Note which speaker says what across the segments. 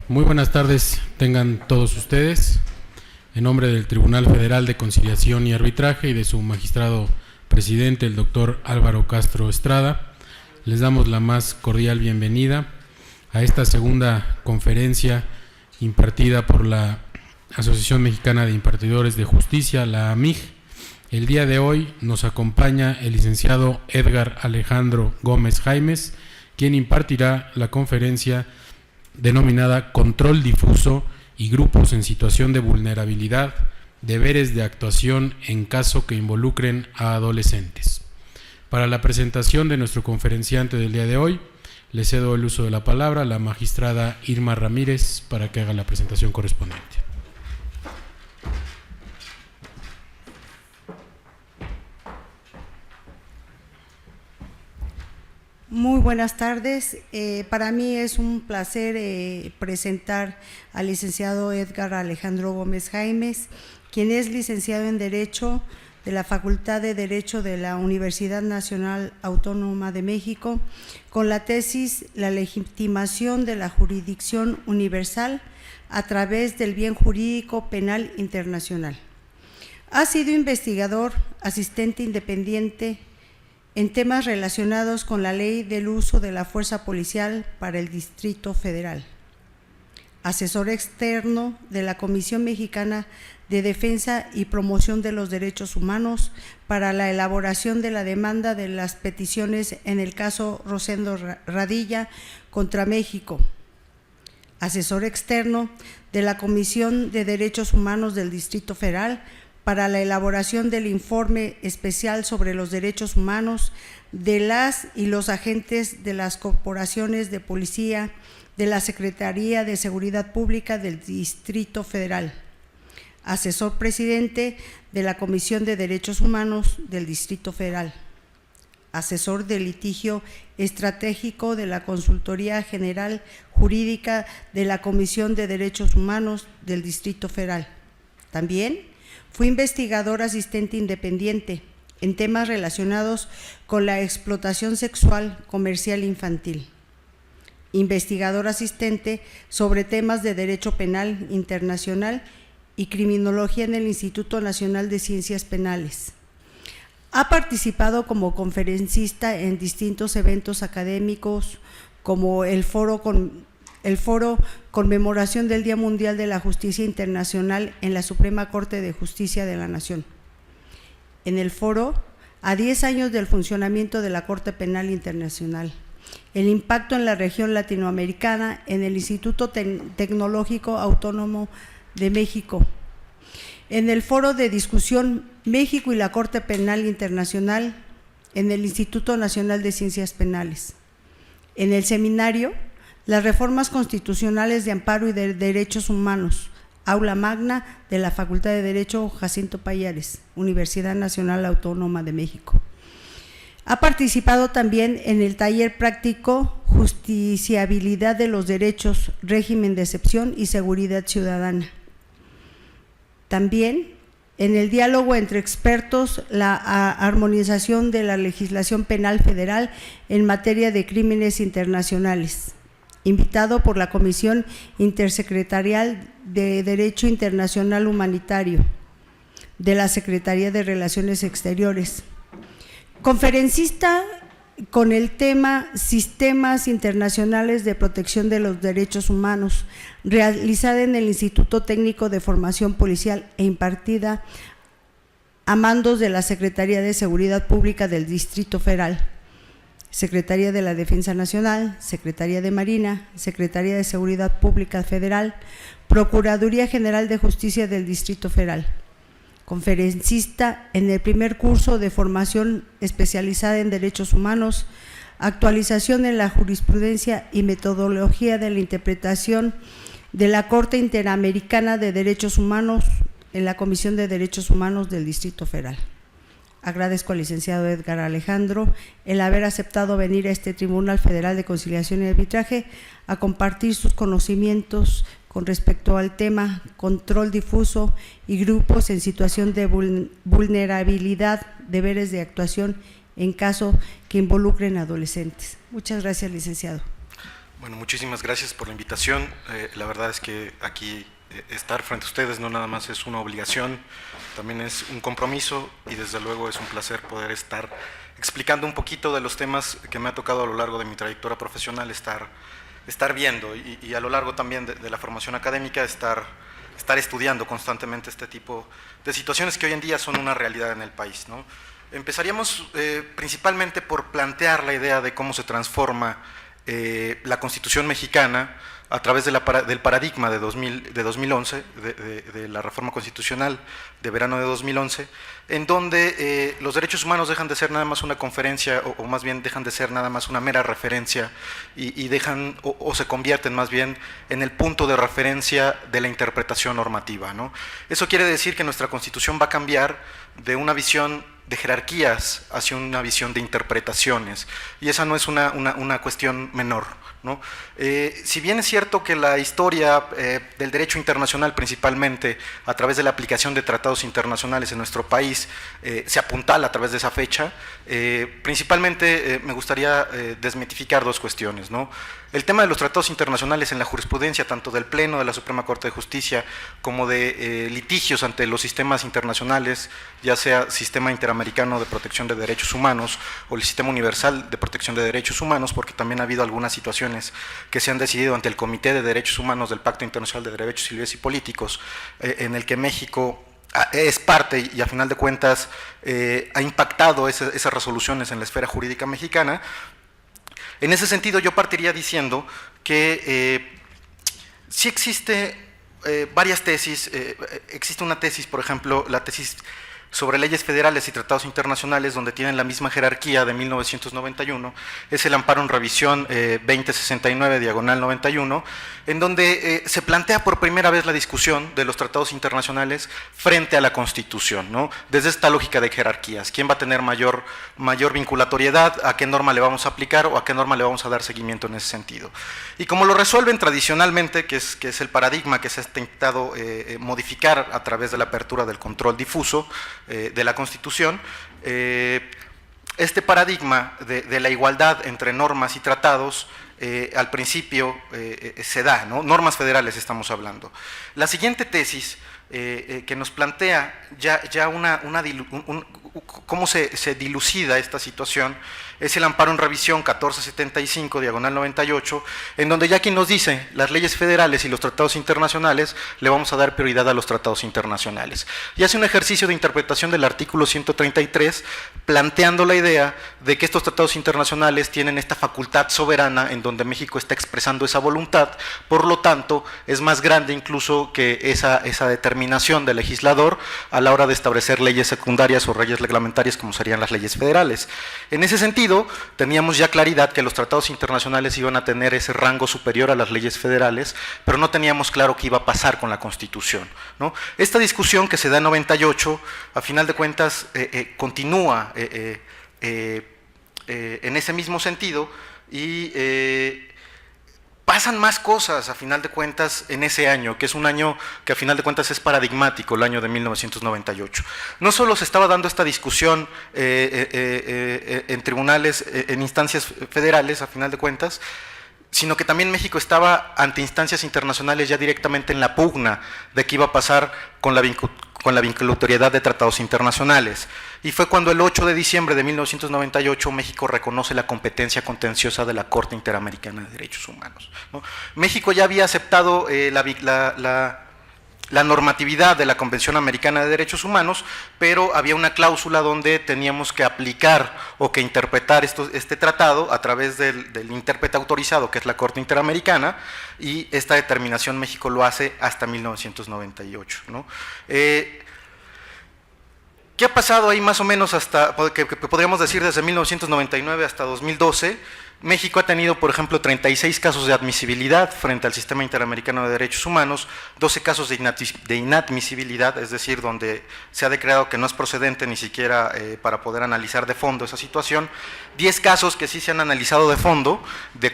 Speaker 1: Muy buenas tardes tengan todos ustedes. En nombre del Tribunal Federal de Conciliación y Arbitraje y de su magistrado presidente, el doctor Álvaro Castro Estrada, les damos la más cordial bienvenida a esta segunda conferencia impartida por la Asociación Mexicana de Impartidores de Justicia, la AMIJ. El día de hoy nos acompaña el licenciado Edgar Alejandro Gómez Jaimes, quien impartirá la conferencia denominada Control difuso y grupos en situación de vulnerabilidad, deberes de actuación en caso que involucren a adolescentes. Para la presentación de nuestro conferenciante del día de hoy, le cedo el uso de la palabra a la magistrada Irma Ramírez para que haga la presentación correspondiente.
Speaker 2: Muy buenas tardes. Para mí es un placer presentar al licenciado Edgar Alejandro Gómez Jaimes, quien es licenciado en Derecho de la Facultad de Derecho de la Universidad Nacional Autónoma de México, con la tesis La legitimación de la jurisdicción universal a través del bien jurídico penal internacional. Ha sido investigador, asistente independiente en temas relacionados con la ley del uso de la fuerza policial para el Distrito Federal, asesor externo de la Comisión Mexicana de Defensa y Promoción de los Derechos Humanos para la elaboración de la demanda de las peticiones en el caso Rosendo Radilla contra México, asesor externo de la Comisión de Derechos Humanos del Distrito Federal para la elaboración del informe especial sobre los derechos humanos de las y los agentes de las corporaciones de policía de la Secretaría de Seguridad Pública del Distrito Federal, asesor presidente de la Comisión de Derechos Humanos del Distrito Federal, asesor de litigio estratégico de la Consultoría General Jurídica de la Comisión de Derechos Humanos del Distrito Federal. También fue investigador asistente independiente en temas relacionados con la explotación sexual comercial infantil, investigador asistente sobre temas de derecho penal internacional y criminología en el Instituto Nacional de Ciencias Penales. Ha participado como conferencista en distintos eventos académicos como el foro Conmemoración del Día Mundial de la Justicia Internacional en la Suprema Corte de Justicia de la Nación. En el foro, a 10 años del funcionamiento de la Corte Penal Internacional, el impacto en la región latinoamericana en el Instituto Tecnológico Autónomo de México. En el foro de discusión México y la Corte Penal Internacional en el Instituto Nacional de Ciencias Penales. En el seminario Las reformas constitucionales de amparo y de derechos humanos, aula magna de la Facultad de Derecho Jacinto Pallares, Universidad Nacional Autónoma de México. Ha participado también en el taller práctico Justiciabilidad de los Derechos, Régimen de Excepción y Seguridad Ciudadana. También en el diálogo entre expertos, la armonización de la legislación penal federal en materia de crímenes internacionales, invitado por la Comisión Intersecretarial de Derecho Internacional Humanitario de la Secretaría de Relaciones Exteriores. Conferencista con el tema Sistemas Internacionales de Protección de los Derechos Humanos, realizada en el Instituto Técnico de Formación Policial e impartida a mandos de la Secretaría de Seguridad Pública del Distrito Federal, Secretaría de la Defensa Nacional, Secretaría de Marina, Secretaría de Seguridad Pública Federal, Procuraduría General de Justicia del Distrito Federal. Conferencista en el primer curso de formación especializada en Derechos Humanos, actualización en la jurisprudencia y metodología de la interpretación de la Corte Interamericana de Derechos Humanos en la Comisión de Derechos Humanos del Distrito Federal. Agradezco al licenciado Edgar Alejandro el haber aceptado venir a este Tribunal Federal de Conciliación y Arbitraje a compartir sus conocimientos con respecto al tema control difuso y grupos en situación de vulnerabilidad, deberes de actuación en caso que involucren a adolescentes. Muchas gracias, licenciado.
Speaker 3: Bueno, muchísimas gracias por la invitación. La verdad es que aquí estar frente a ustedes no nada más es una obligación, también es un compromiso y desde luego es un placer poder estar explicando un poquito de los temas que me ha tocado a lo largo de mi trayectoria profesional estar viendo y a lo largo también de la formación académica estar estudiando constantemente este tipo de situaciones que hoy en día son una realidad en el país, ¿no? Empezaríamos principalmente por plantear la idea de cómo se transforma la Constitución mexicana a través del paradigma de 2011, de la reforma constitucional de verano de 2011, en donde los derechos humanos dejan de ser nada más una conferencia, o más bien dejan de ser nada más una mera referencia, y dejan, o se convierten más bien en el punto de referencia de la interpretación normativa, ¿no? Eso quiere decir que nuestra Constitución va a cambiar de una visión de jerarquías hacia una visión de interpretaciones, y esa no es una cuestión menor, ¿no? Si bien es cierto que la historia del derecho internacional, principalmente a través de la aplicación de tratados internacionales en nuestro país, se apuntala a través de esa fecha, principalmente me gustaría desmitificar dos cuestiones, ¿no? El tema de los tratados internacionales en la jurisprudencia, tanto del Pleno de la Suprema Corte de Justicia como de litigios ante los sistemas internacionales, ya sea Sistema Interamericano de Protección de Derechos Humanos o el Sistema Universal de Protección de Derechos Humanos, porque también ha habido algunas situaciones que se han decidido ante el Comité de Derechos Humanos del Pacto Internacional de Derechos Civiles y Políticos, en el que México es parte y a final de cuentas ha impactado esas resoluciones en la esfera jurídica mexicana. En ese sentido, yo partiría diciendo que sí existe varias tesis, existe una tesis, por ejemplo, la tesis sobre leyes federales y tratados internacionales, donde tienen la misma jerarquía de 1991, es el amparo en revisión 2069/91, en donde se plantea por primera vez la discusión de los tratados internacionales frente a la Constitución, ¿no? Desde esta lógica de jerarquías, ¿quién va a tener mayor vinculatoriedad? ¿A qué norma le vamos a aplicar o a qué norma le vamos a dar seguimiento en ese sentido? Y como lo resuelven tradicionalmente, que es el paradigma que se ha intentado modificar a través de la apertura del control difuso de la Constitución, este paradigma de la igualdad entre normas y tratados al principio se da, ¿no? Normas federales estamos hablando. La siguiente tesis que nos plantea cómo se dilucida esta situación es el amparo en revisión 1475/98, en donde ya aquí nos dice, las leyes federales y los tratados internacionales le vamos a dar prioridad a los tratados internacionales. Y hace un ejercicio de interpretación del artículo 133, planteando la idea de que estos tratados internacionales tienen esta facultad soberana en donde México está expresando esa voluntad, por lo tanto es más grande incluso que esa determinación del legislador a la hora de establecer leyes secundarias o leyes reglamentarias como serían las leyes federales. En ese sentido, teníamos ya claridad que los tratados internacionales iban a tener ese rango superior a las leyes federales, pero no teníamos claro qué iba a pasar con la Constitución, ¿no? Esta discusión que se da en 98, a final de cuentas, continúa en ese mismo sentido y pasan más cosas a final de cuentas en ese año, que es un año que a final de cuentas es paradigmático, el año de 1998. No solo se estaba dando esta discusión en tribunales, en instancias federales a final de cuentas, sino que también México estaba ante instancias internacionales ya directamente en la pugna de qué iba a pasar con la vinculatoriedad de tratados internacionales. Y fue cuando el 8 de diciembre de 1998 México reconoce la competencia contenciosa de la Corte Interamericana de Derechos Humanos, ¿no? México ya había aceptado la normatividad de la Convención Americana de Derechos Humanos, pero había una cláusula donde teníamos que aplicar o que interpretar este tratado a través del intérprete autorizado, que es la Corte Interamericana, y esta determinación México lo hace hasta 1998, ¿no? ¿Qué ha pasado ahí más o menos hasta, que podríamos decir desde 1999 hasta 2012? México ha tenido, por ejemplo, 36 casos de admisibilidad frente al Sistema Interamericano de Derechos Humanos, 12 casos de inadmisibilidad, es decir, donde se ha declarado que no es procedente ni siquiera para poder analizar de fondo esa situación, 10 casos que sí se han analizado de fondo, de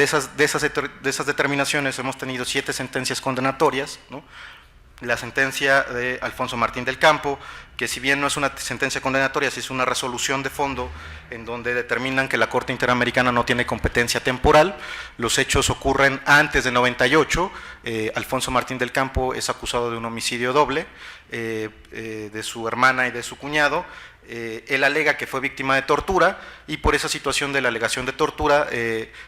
Speaker 3: esas determinaciones hemos tenido 7 sentencias condenatorias, ¿no? la sentencia de Alfonso Martín del Campo, que si bien no es una sentencia condenatoria, sí es una resolución de fondo en donde determinan que la Corte Interamericana no tiene competencia temporal. Los hechos ocurren antes de 98, Alfonso Martín del Campo es acusado de un homicidio doble de su hermana y de su cuñado. Él alega que fue víctima de tortura y por esa situación de la alegación de tortura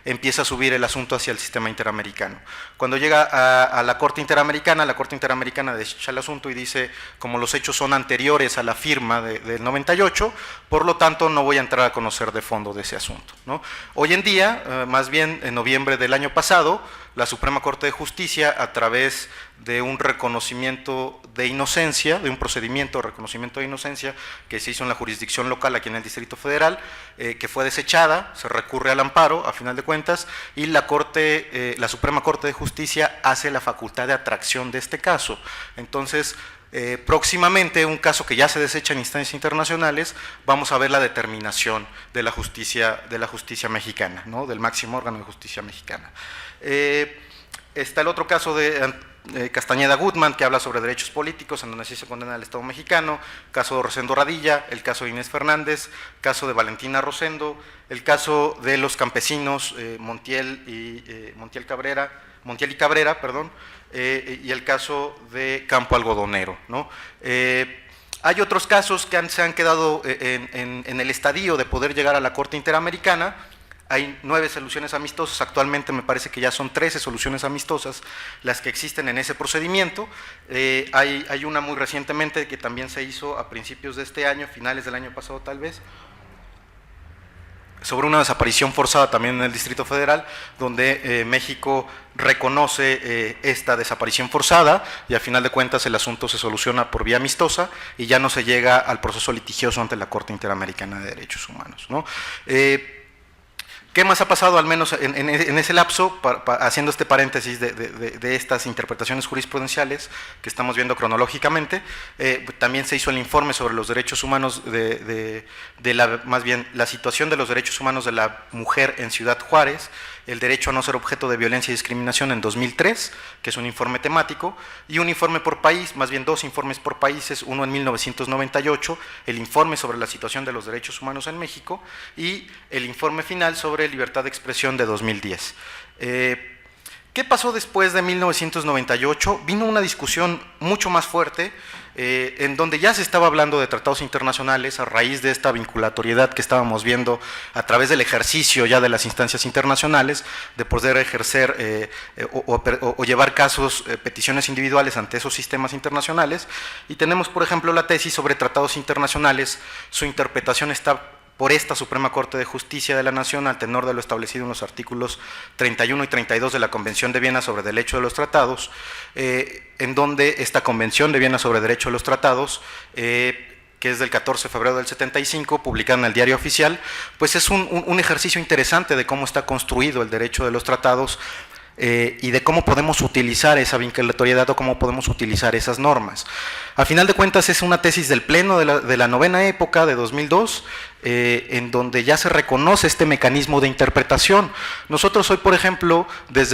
Speaker 3: empieza a subir el asunto hacia el sistema interamericano. Cuando llega a la Corte Interamericana desecha el asunto y dice, como los hechos son anteriores a la firma del 98, por lo tanto no voy a entrar a conocer de fondo de ese asunto, ¿no? Hoy en día, más bien en noviembre del año pasado, la Suprema Corte de Justicia, a través de un reconocimiento de inocencia, de un procedimiento de reconocimiento de inocencia que se hizo en la jurisdicción local aquí en el Distrito Federal, que fue desechada, se recurre al amparo a final de cuentas y la Suprema Corte de Justicia hace la facultad de atracción de este caso. Entonces, próximamente, un caso que ya se desecha en instancias internacionales, vamos a ver la determinación de la justicia mexicana, ¿no? Del máximo órgano de justicia mexicana. Está el otro caso de Castañeda Gutman, que habla sobre derechos políticos, en donde sí se condena al Estado mexicano, caso de Rosendo Radilla, el caso de Inés Fernández, caso de Valentina Rosendo, el caso de los campesinos Montiel y Cabrera, y el caso de Campo Algodonero, ¿no? Hay otros casos que se han quedado en el estadio de poder llegar a la Corte Interamericana. Hay 9 soluciones amistosas, actualmente me parece que ya son 13 soluciones amistosas las que existen en ese procedimiento. Hay una muy recientemente que también se hizo a principios de este año, finales del año pasado tal vez, sobre una desaparición forzada también en el Distrito Federal, donde México reconoce esta desaparición forzada y a final de cuentas el asunto se soluciona por vía amistosa y ya no se llega al proceso litigioso ante la Corte Interamericana de Derechos Humanos, ¿no? ¿Qué más ha pasado, al menos en ese lapso, haciendo este paréntesis de estas interpretaciones jurisprudenciales que estamos viendo cronológicamente? También se hizo el informe sobre los derechos humanos, más bien la situación de los derechos humanos de la mujer en Ciudad Juárez, el derecho a no ser objeto de violencia y discriminación en 2003, que es un informe temático, y un informe por país, más bien 2 informes por países, uno en 1998, el informe sobre la situación de los derechos humanos en México, y el informe final sobre libertad de expresión de 2010. ¿Qué pasó después de 1998? Vino una discusión mucho más fuerte, en donde ya se estaba hablando de tratados internacionales a raíz de esta vinculatoriedad que estábamos viendo a través del ejercicio ya de las instancias internacionales, de poder ejercer o llevar casos, peticiones individuales ante esos sistemas internacionales. Y tenemos, por ejemplo, la tesis sobre tratados internacionales, su interpretación está por esta Suprema Corte de Justicia de la Nación al tenor de lo establecido en los artículos 31 y 32 de la Convención de Viena sobre Derecho de los Tratados, en donde esta Convención de Viena sobre Derecho de los Tratados, que es del 14 de febrero del 75, publicada en el Diario Oficial, pues es un ejercicio interesante de cómo está construido el derecho de los tratados y de cómo podemos utilizar esa vinculatoriedad o cómo podemos utilizar esas normas. A final de cuentas es una tesis del Pleno de la novena época de 2002, en donde ya se reconoce este mecanismo de interpretación. Nosotros hoy, por ejemplo,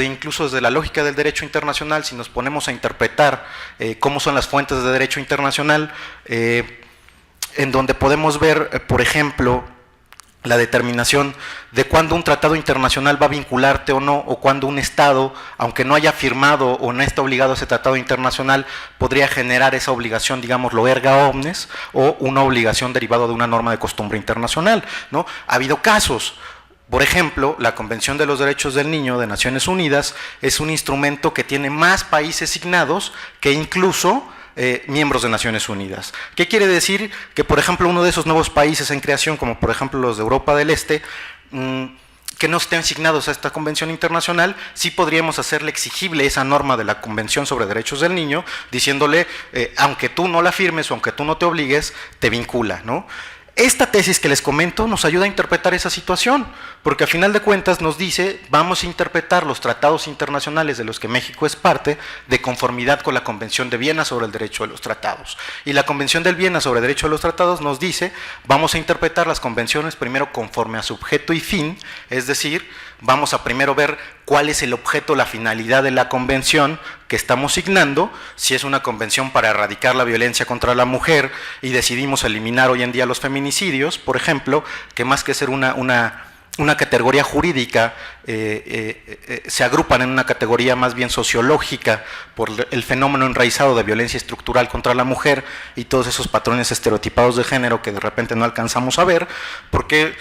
Speaker 3: incluso desde la lógica del derecho internacional, si nos ponemos a interpretar cómo son las fuentes de derecho internacional, en donde podemos ver, por ejemplo, la determinación de cuándo un tratado internacional va a vincularte o no, o cuándo un Estado, aunque no haya firmado o no está obligado a ese tratado internacional, podría generar esa obligación, digámoslo, erga omnes, o una obligación derivada de una norma de costumbre internacional, ¿no? Ha habido casos. Por ejemplo, la Convención de los Derechos del Niño de Naciones Unidas es un instrumento que tiene más países signados que incluso miembros de Naciones Unidas. ¿Qué quiere decir? Que, por ejemplo, uno de esos nuevos países en creación, como por ejemplo los de Europa del Este, que no estén asignados a esta convención internacional, sí podríamos hacerle exigible esa norma de la Convención sobre Derechos del Niño, diciéndole, aunque tú no la firmes o aunque tú no te obligues, te vincula, ¿no? Esta tesis que les comento nos ayuda a interpretar esa situación, porque a final de cuentas nos dice, vamos a interpretar los tratados internacionales de los que México es parte de conformidad con la Convención de Viena sobre el Derecho de los Tratados. Y la Convención de Viena sobre el Derecho de los Tratados nos dice, vamos a interpretar las convenciones primero conforme a su objeto y fin, es decir, vamos a primero ver cuál es el objeto, la finalidad de la convención que estamos signando, si es una convención para erradicar la violencia contra la mujer y decidimos eliminar hoy en día los feminicidios, por ejemplo, que más que ser una categoría jurídica, se agrupan en una categoría más bien sociológica por el fenómeno enraizado de violencia estructural contra la mujer y todos esos patrones estereotipados de género que de repente no alcanzamos a ver, porque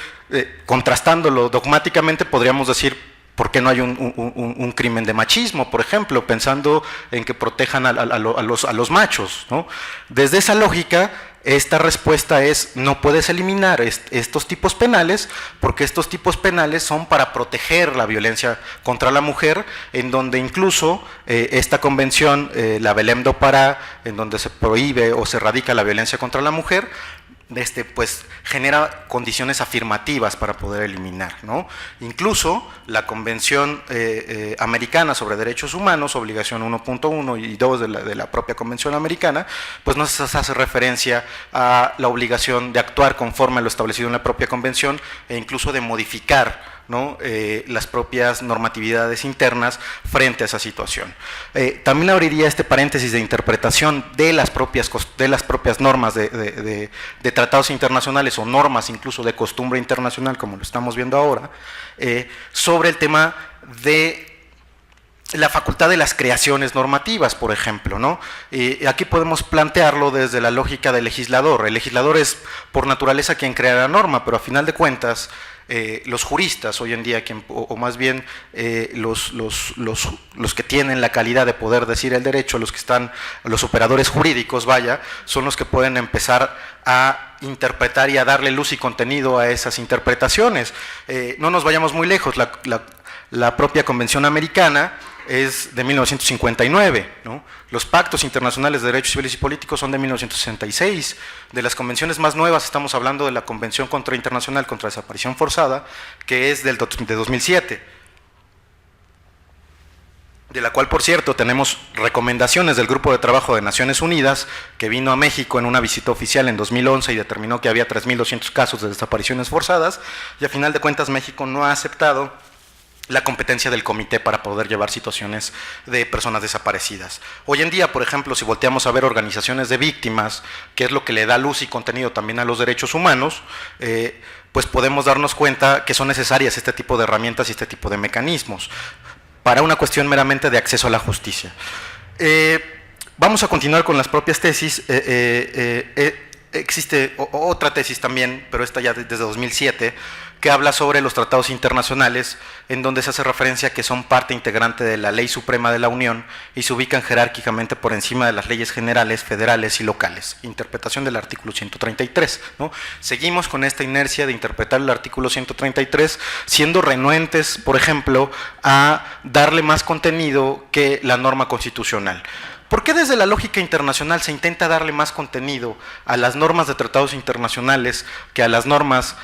Speaker 3: contrastándolo dogmáticamente podríamos decir, ¿por qué no hay un crimen de machismo, por ejemplo, pensando en que protejan a los machos, ¿no? Desde esa lógica, esta respuesta es: no puedes eliminar estos tipos penales, porque estos tipos penales son para proteger la violencia contra la mujer, en donde incluso esta convención, la Belém do Pará, en donde se prohíbe o se erradica la violencia contra la mujer, pues genera condiciones afirmativas para poder eliminar, ¿no? Incluso la Convención Americana sobre Derechos Humanos, obligación 1.1 y 2 de la propia Convención Americana, pues nos hace referencia a la obligación de actuar conforme a lo establecido en la propia Convención e incluso de modificar, ¿no?, las propias normatividades internas frente a esa situación. También abriría este paréntesis de interpretación de las propias normas de tratados internacionales o normas incluso de costumbre internacional, como lo estamos viendo ahora, sobre el tema de la facultad de las creaciones normativas, por ejemplo, ¿no? Aquí podemos plantearlo desde la lógica del legislador. El legislador es por naturaleza quien crea la norma, pero a final de cuentas los juristas hoy en día, o más bien los que tienen la calidad de poder decir el derecho, los operadores jurídicos, vaya, son los que pueden empezar a interpretar y a darle luz y contenido a esas interpretaciones. No nos vayamos muy lejos, la propia Convención Americana es de 1959, ¿no? Los pactos internacionales de derechos civiles y políticos son de 1966. De las convenciones más nuevas estamos hablando de la Convención Internacional contra la Desaparición Forzada, que es de 2007, de la cual, por cierto, tenemos recomendaciones del Grupo de Trabajo de Naciones Unidas, que vino a México en una visita oficial en 2011 y determinó que había 3.200 casos de desapariciones forzadas, y a final de cuentas México no ha aceptado la competencia del comité para poder llevar situaciones de personas desaparecidas. Hoy en día, por ejemplo, si volteamos a ver organizaciones de víctimas, que es lo que le da luz y contenido también a los derechos humanos, pues podemos darnos cuenta que son necesarias este tipo de herramientas y este tipo de mecanismos para una cuestión meramente de acceso a la justicia. Vamos a continuar con las propias tesis. Existe otra tesis también, pero esta ya desde 2007, que habla sobre los tratados internacionales, en donde se hace referencia a que son parte integrante de la Ley Suprema de la Unión y se ubican jerárquicamente por encima de las leyes generales, federales y locales. Interpretación del artículo 133, ¿no? Seguimos con esta inercia de interpretar el artículo 133, siendo renuentes, por ejemplo, a darle más contenido que la norma constitucional. ¿Por qué desde la lógica internacional se intenta darle más contenido a las normas de tratados internacionales que a las normas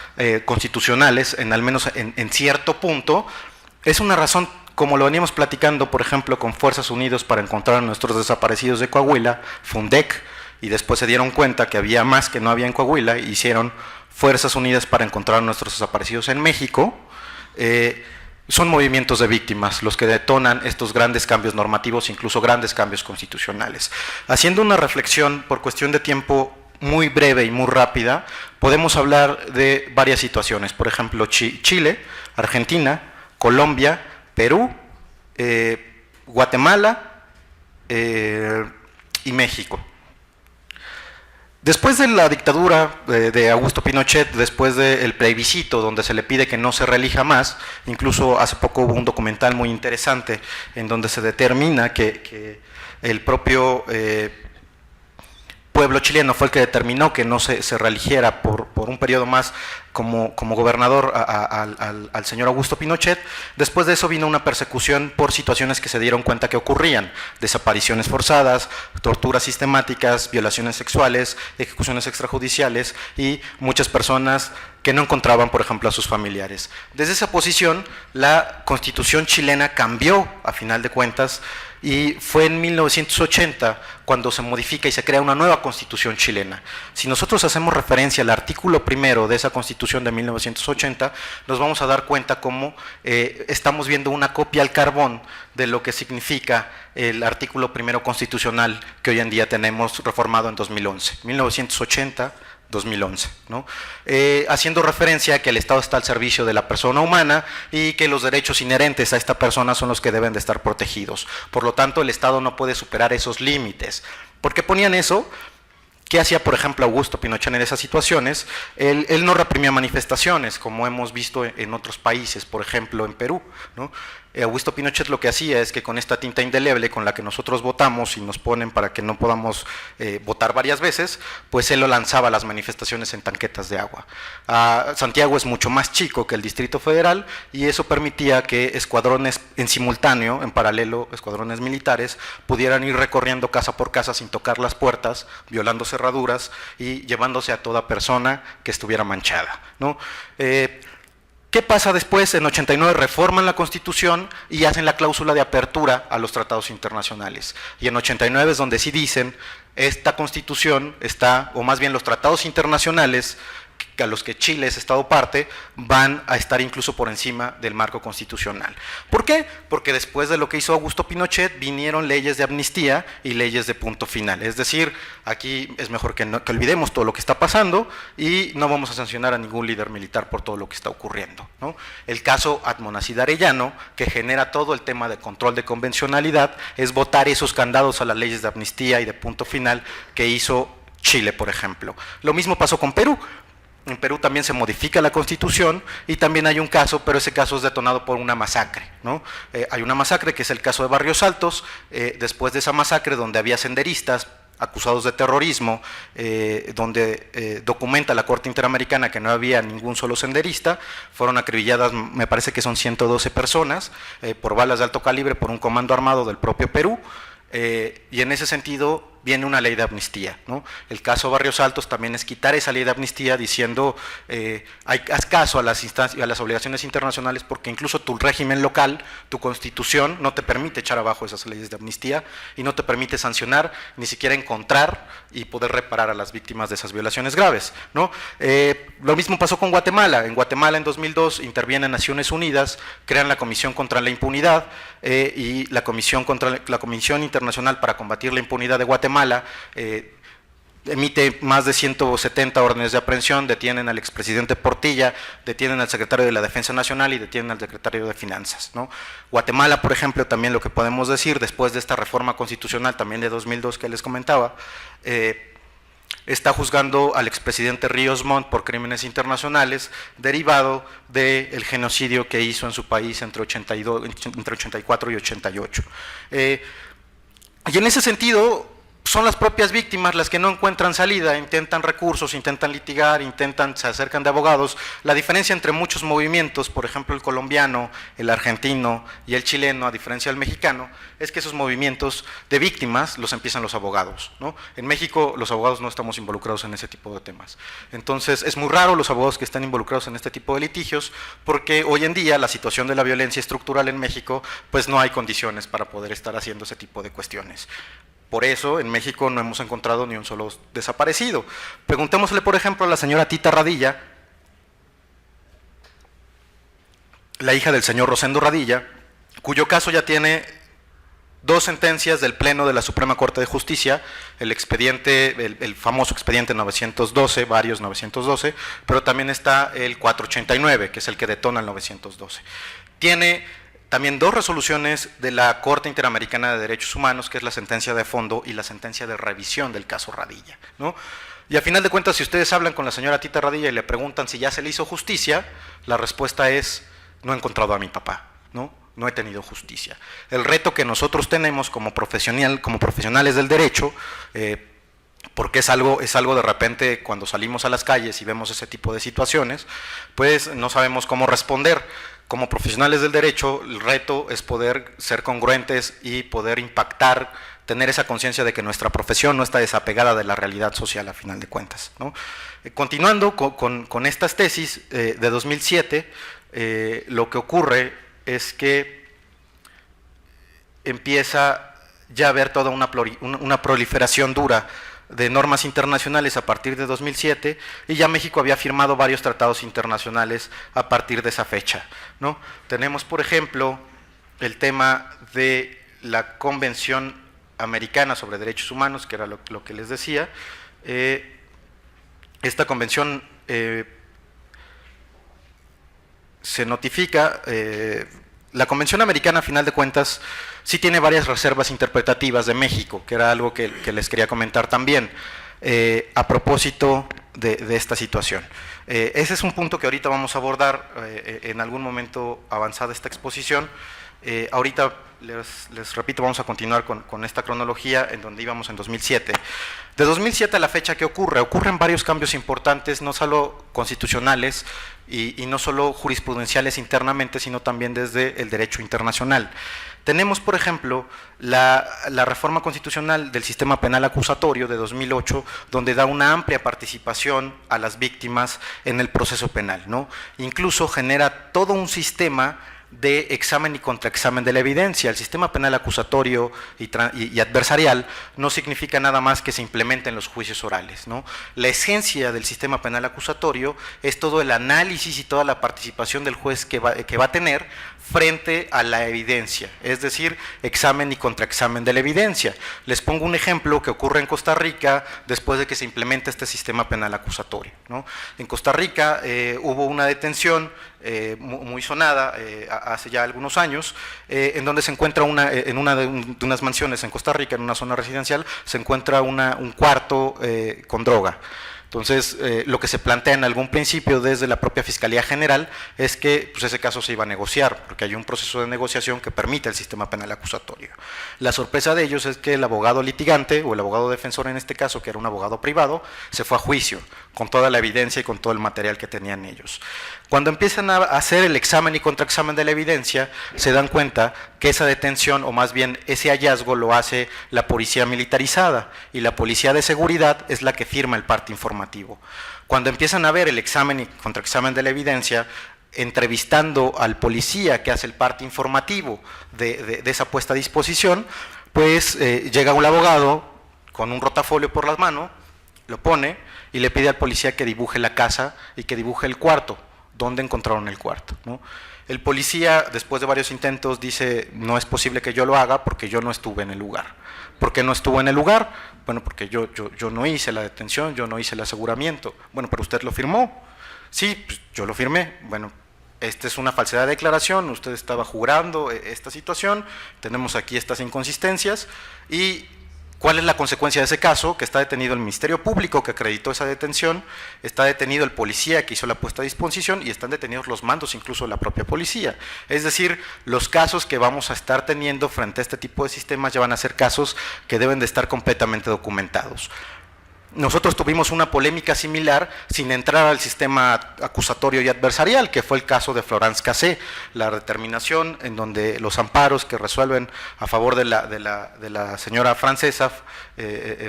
Speaker 3: constitucionales, al menos en cierto punto? Es una razón, como lo veníamos platicando, por ejemplo, con Fuerzas Unidas para encontrar a nuestros desaparecidos de Coahuila, Fundec, y después se dieron cuenta que había más que no había en Coahuila, y hicieron Fuerzas Unidas para encontrar a nuestros desaparecidos en México. Son movimientos de víctimas los que detonan estos grandes cambios normativos, incluso grandes cambios constitucionales. Haciendo una reflexión por cuestión de tiempo muy breve y muy rápida, podemos hablar de varias situaciones, por ejemplo, Chile, Argentina, Colombia, Perú, Guatemala y México. Después de la dictadura de Augusto Pinochet, después del plebiscito donde se le pide que no se reelija más, incluso hace poco hubo un documental muy interesante en donde se determina que el propio pueblo chileno fue el que determinó que no se reeligiera por un periodo más como gobernador al señor Augusto Pinochet. Después de eso vino una persecución por situaciones que se dieron cuenta que ocurrían: desapariciones forzadas, torturas sistemáticas, violaciones sexuales, ejecuciones extrajudiciales y muchas personas que no encontraban, por ejemplo, a sus familiares. Desde esa posición, la Constitución chilena cambió, a final de cuentas, y fue en 1980 cuando se modifica y se crea una nueva Constitución chilena. Si nosotros hacemos referencia al artículo primero de esa Constitución, Constitución de 1980, nos vamos a dar cuenta cómo estamos viendo una copia al carbón de lo que significa el artículo primero constitucional que hoy en día tenemos reformado en 2011, 1980, 2011, ¿no? Haciendo referencia a que el Estado está al servicio de la persona humana y que los derechos inherentes a esta persona son los que deben de estar protegidos. Por lo tanto, el Estado no puede superar esos límites. ¿Por qué ponían eso? ¿Qué hacía, por ejemplo, Augusto Pinochet en esas situaciones? Él no reprimía manifestaciones, como hemos visto en otros países, por ejemplo, en Perú, ¿no? Augusto Pinochet lo que hacía es que con esta tinta indeleble con la que nosotros votamos y nos ponen para que no podamos votar varias veces, pues él lo lanzaba a las manifestaciones en tanquetas de agua. Santiago es mucho más chico que el Distrito Federal y eso permitía que escuadrones en simultáneo, en paralelo, escuadrones militares, pudieran ir recorriendo casa por casa sin tocar las puertas, violando cerraduras y llevándose a toda persona que estuviera manchada, ¿no? ¿Qué pasa después? En 89 reforman la Constitución y hacen la cláusula de apertura a los tratados internacionales. Y en 89 es donde sí dicen, esta Constitución está, o más bien los tratados internacionales a los que Chile es Estado parte, van a estar incluso por encima del marco constitucional. ¿Por qué? Porque después de lo que hizo Augusto Pinochet vinieron leyes de amnistía y leyes de punto final. Es decir, aquí es mejor que olvidemos todo lo que está pasando y no vamos a sancionar a ningún líder militar por todo lo que está ocurriendo, ¿no? El caso Atmonacid Arellano, que genera todo el tema de control de convencionalidad, es votar esos candados a las leyes de amnistía y de punto final que hizo Chile, por ejemplo. Lo mismo pasó con Perú. En Perú también se modifica la Constitución y también hay un caso, pero ese caso es detonado por una masacre, ¿no? Hay una masacre que es el caso de Barrios Altos. Después de esa masacre, donde había senderistas acusados de terrorismo, donde documenta la Corte Interamericana que no había ningún solo senderista, fueron acribilladas, me parece que son 112 personas, por balas de alto calibre por un comando armado del propio Perú. Y en ese sentido viene una ley de amnistía, ¿no? El caso Barrios Altos también es quitar esa ley de amnistía diciendo haz caso a las instancias, a las obligaciones internacionales, porque incluso tu régimen local, tu constitución no te permite echar abajo esas leyes de amnistía y no te permite sancionar, ni siquiera encontrar y poder reparar a las víctimas de esas violaciones graves, ¿no? Lo mismo pasó con Guatemala. En Guatemala en 2002 intervienen Naciones Unidas, crean la Comisión contra la Impunidad y la Comisión Internacional para Combatir la Impunidad de Guatemala emite más de 170 órdenes de aprehensión, detienen al expresidente Portilla, detienen al secretario de la Defensa Nacional y detienen al secretario de Finanzas, ¿no? Guatemala, por ejemplo, también lo que podemos decir, después de esta reforma constitucional también de 2002 que les comentaba, está juzgando al expresidente Ríos Montt por crímenes internacionales derivado del genocidio que hizo en su país entre 84 y 88. Y en ese sentido, son las propias víctimas las que no encuentran salida, intentan recursos, intentan litigar, se acercan de abogados. La diferencia entre muchos movimientos, por ejemplo el colombiano, el argentino y el chileno, a diferencia del mexicano, es que esos movimientos de víctimas los empiezan los abogados, ¿no? En México los abogados no estamos involucrados en ese tipo de temas. Entonces es muy raro los abogados que están involucrados en este tipo de litigios, porque hoy en día la situación de la violencia estructural en México, pues no hay condiciones para poder estar haciendo ese tipo de cuestiones. Por eso en México no hemos encontrado ni un solo desaparecido. Preguntémosle, por ejemplo, a la señora Tita Radilla, la hija del señor Rosendo Radilla, cuyo caso ya tiene 2 sentencias del Pleno de la Suprema Corte de Justicia, el famoso expediente 912, varios 912, pero también está el 489, que es el que detona el 912. Tiene también 2 resoluciones de la Corte Interamericana de Derechos Humanos, que es la sentencia de fondo y la sentencia de revisión del caso Radilla, ¿no? Y a final de cuentas, si ustedes hablan con la señora Tita Radilla y le preguntan si ya se le hizo justicia, la respuesta es: no he encontrado a mi papá, ¿no? No he tenido justicia. El reto que nosotros tenemos como profesionales del derecho, porque es algo de repente cuando salimos a las calles y vemos ese tipo de situaciones, pues no sabemos cómo responder. Como profesionales del derecho, el reto es poder ser congruentes y poder impactar, tener esa conciencia de que nuestra profesión no está desapegada de la realidad social a final de cuentas, ¿no? Continuando con estas tesis de 2007, lo que ocurre es que empieza ya a haber toda una proliferación dura de normas internacionales a partir de 2007, y ya México había firmado varios tratados internacionales a partir de esa fecha, ¿no? Tenemos, por ejemplo, el tema de la Convención Americana sobre Derechos Humanos, que era lo que les decía. Esta convención se notifica, la Convención Americana, a final de cuentas, sí tiene varias reservas interpretativas de México, que era algo que les quería comentar también, a propósito de esta situación. Ese es un punto que ahorita vamos a abordar en algún momento avanzada esta exposición. Ahorita, les repito, vamos a continuar con esta cronología en donde íbamos en 2007. De 2007 a la fecha, ¿qué ocurre? Ocurren varios cambios importantes, no solo constitucionales y no solo jurisprudenciales internamente, sino también desde el derecho internacional. Tenemos, por ejemplo, la reforma constitucional del sistema penal acusatorio de 2008, donde da una amplia participación a las víctimas en el proceso penal, ¿no? Incluso genera todo un sistema de examen y contraexamen de la evidencia. El sistema penal acusatorio y adversarial no significa nada más que se implementen los juicios orales, ¿no? La esencia del sistema penal acusatorio es todo el análisis y toda la participación del juez que va a tener frente a la evidencia, es decir, examen y contraexamen de la evidencia. Les pongo un ejemplo que ocurre en Costa Rica después de que se implementa este sistema penal acusatorio, ¿no? En Costa Rica hubo una detención muy sonada hace ya algunos años, en donde se encuentra en una de unas mansiones en Costa Rica, en una zona residencial, se encuentra un cuarto con droga. Entonces, lo que se plantea en algún principio desde la propia Fiscalía General es que pues, ese caso se iba a negociar, porque hay un proceso de negociación que permite el sistema penal acusatorio. La sorpresa de ellos es que el abogado litigante, o el abogado defensor en este caso, que era un abogado privado, se fue a juicio, con toda la evidencia y con todo el material que tenían ellos. Cuando empiezan a hacer el examen y contraexamen de la evidencia, se dan cuenta que esa detención, o más bien ese hallazgo, lo hace la policía militarizada, y la policía de seguridad es la que firma el parte informativo. Cuando empiezan a ver el examen y contraexamen de la evidencia, entrevistando al policía que hace el parte informativo de esa puesta a disposición, pues llega un abogado con un rotafolio por las manos, lo pone y le pide al policía que dibuje la casa y que dibuje el cuarto, dónde encontraron el cuarto, ¿no? El policía, después de varios intentos, dice: no es posible que yo lo haga porque yo no estuve en el lugar. ¿Por qué no estuvo en el lugar? Bueno, porque yo no hice la detención, yo no hice el aseguramiento. Bueno, pero usted lo firmó. Sí, pues yo lo firmé. Bueno, esta es una falsedad de declaración, usted estaba jurando esta situación, tenemos aquí estas inconsistencias. Y ¿cuál es la consecuencia de ese caso? Que está detenido el Ministerio Público que acreditó esa detención, está detenido el policía que hizo la puesta a disposición y están detenidos los mandos incluso de la propia policía. Es decir, los casos que vamos a estar teniendo frente a este tipo de sistemas ya van a ser casos que deben de estar completamente documentados. Nosotros tuvimos una polémica similar sin entrar al sistema acusatorio y adversarial, que fue el caso de Florence Cassé, la determinación en donde los amparos que resuelven a favor de la señora francesa,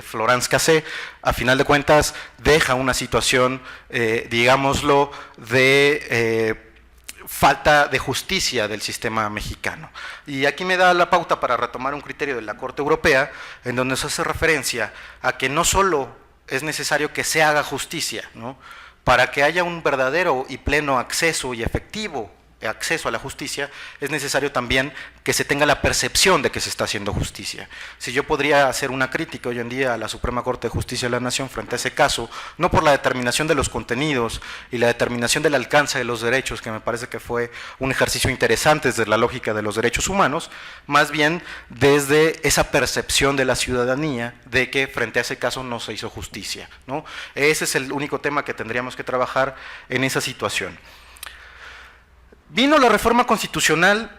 Speaker 3: Florence Cassé, a final de cuentas deja una situación, digámoslo, de falta de justicia del sistema mexicano. Y aquí me da la pauta para retomar un criterio de la Corte Europea, en donde se hace referencia a que no solo es necesario que se haga justicia, ¿no? Para que haya un verdadero y pleno acceso y efectivo acceso a la justicia, es necesario también que se tenga la percepción de que se está haciendo justicia. Si yo podría hacer una crítica hoy en día a la Suprema Corte de Justicia de la Nación frente a ese caso, no por la determinación de los contenidos y la determinación del alcance de los derechos, que me parece que fue un ejercicio interesante desde la lógica de los derechos humanos, más bien desde esa percepción de la ciudadanía de que frente a ese caso no se hizo justicia, ¿no? Ese es el único tema que tendríamos que trabajar en esa situación. Vino la reforma constitucional,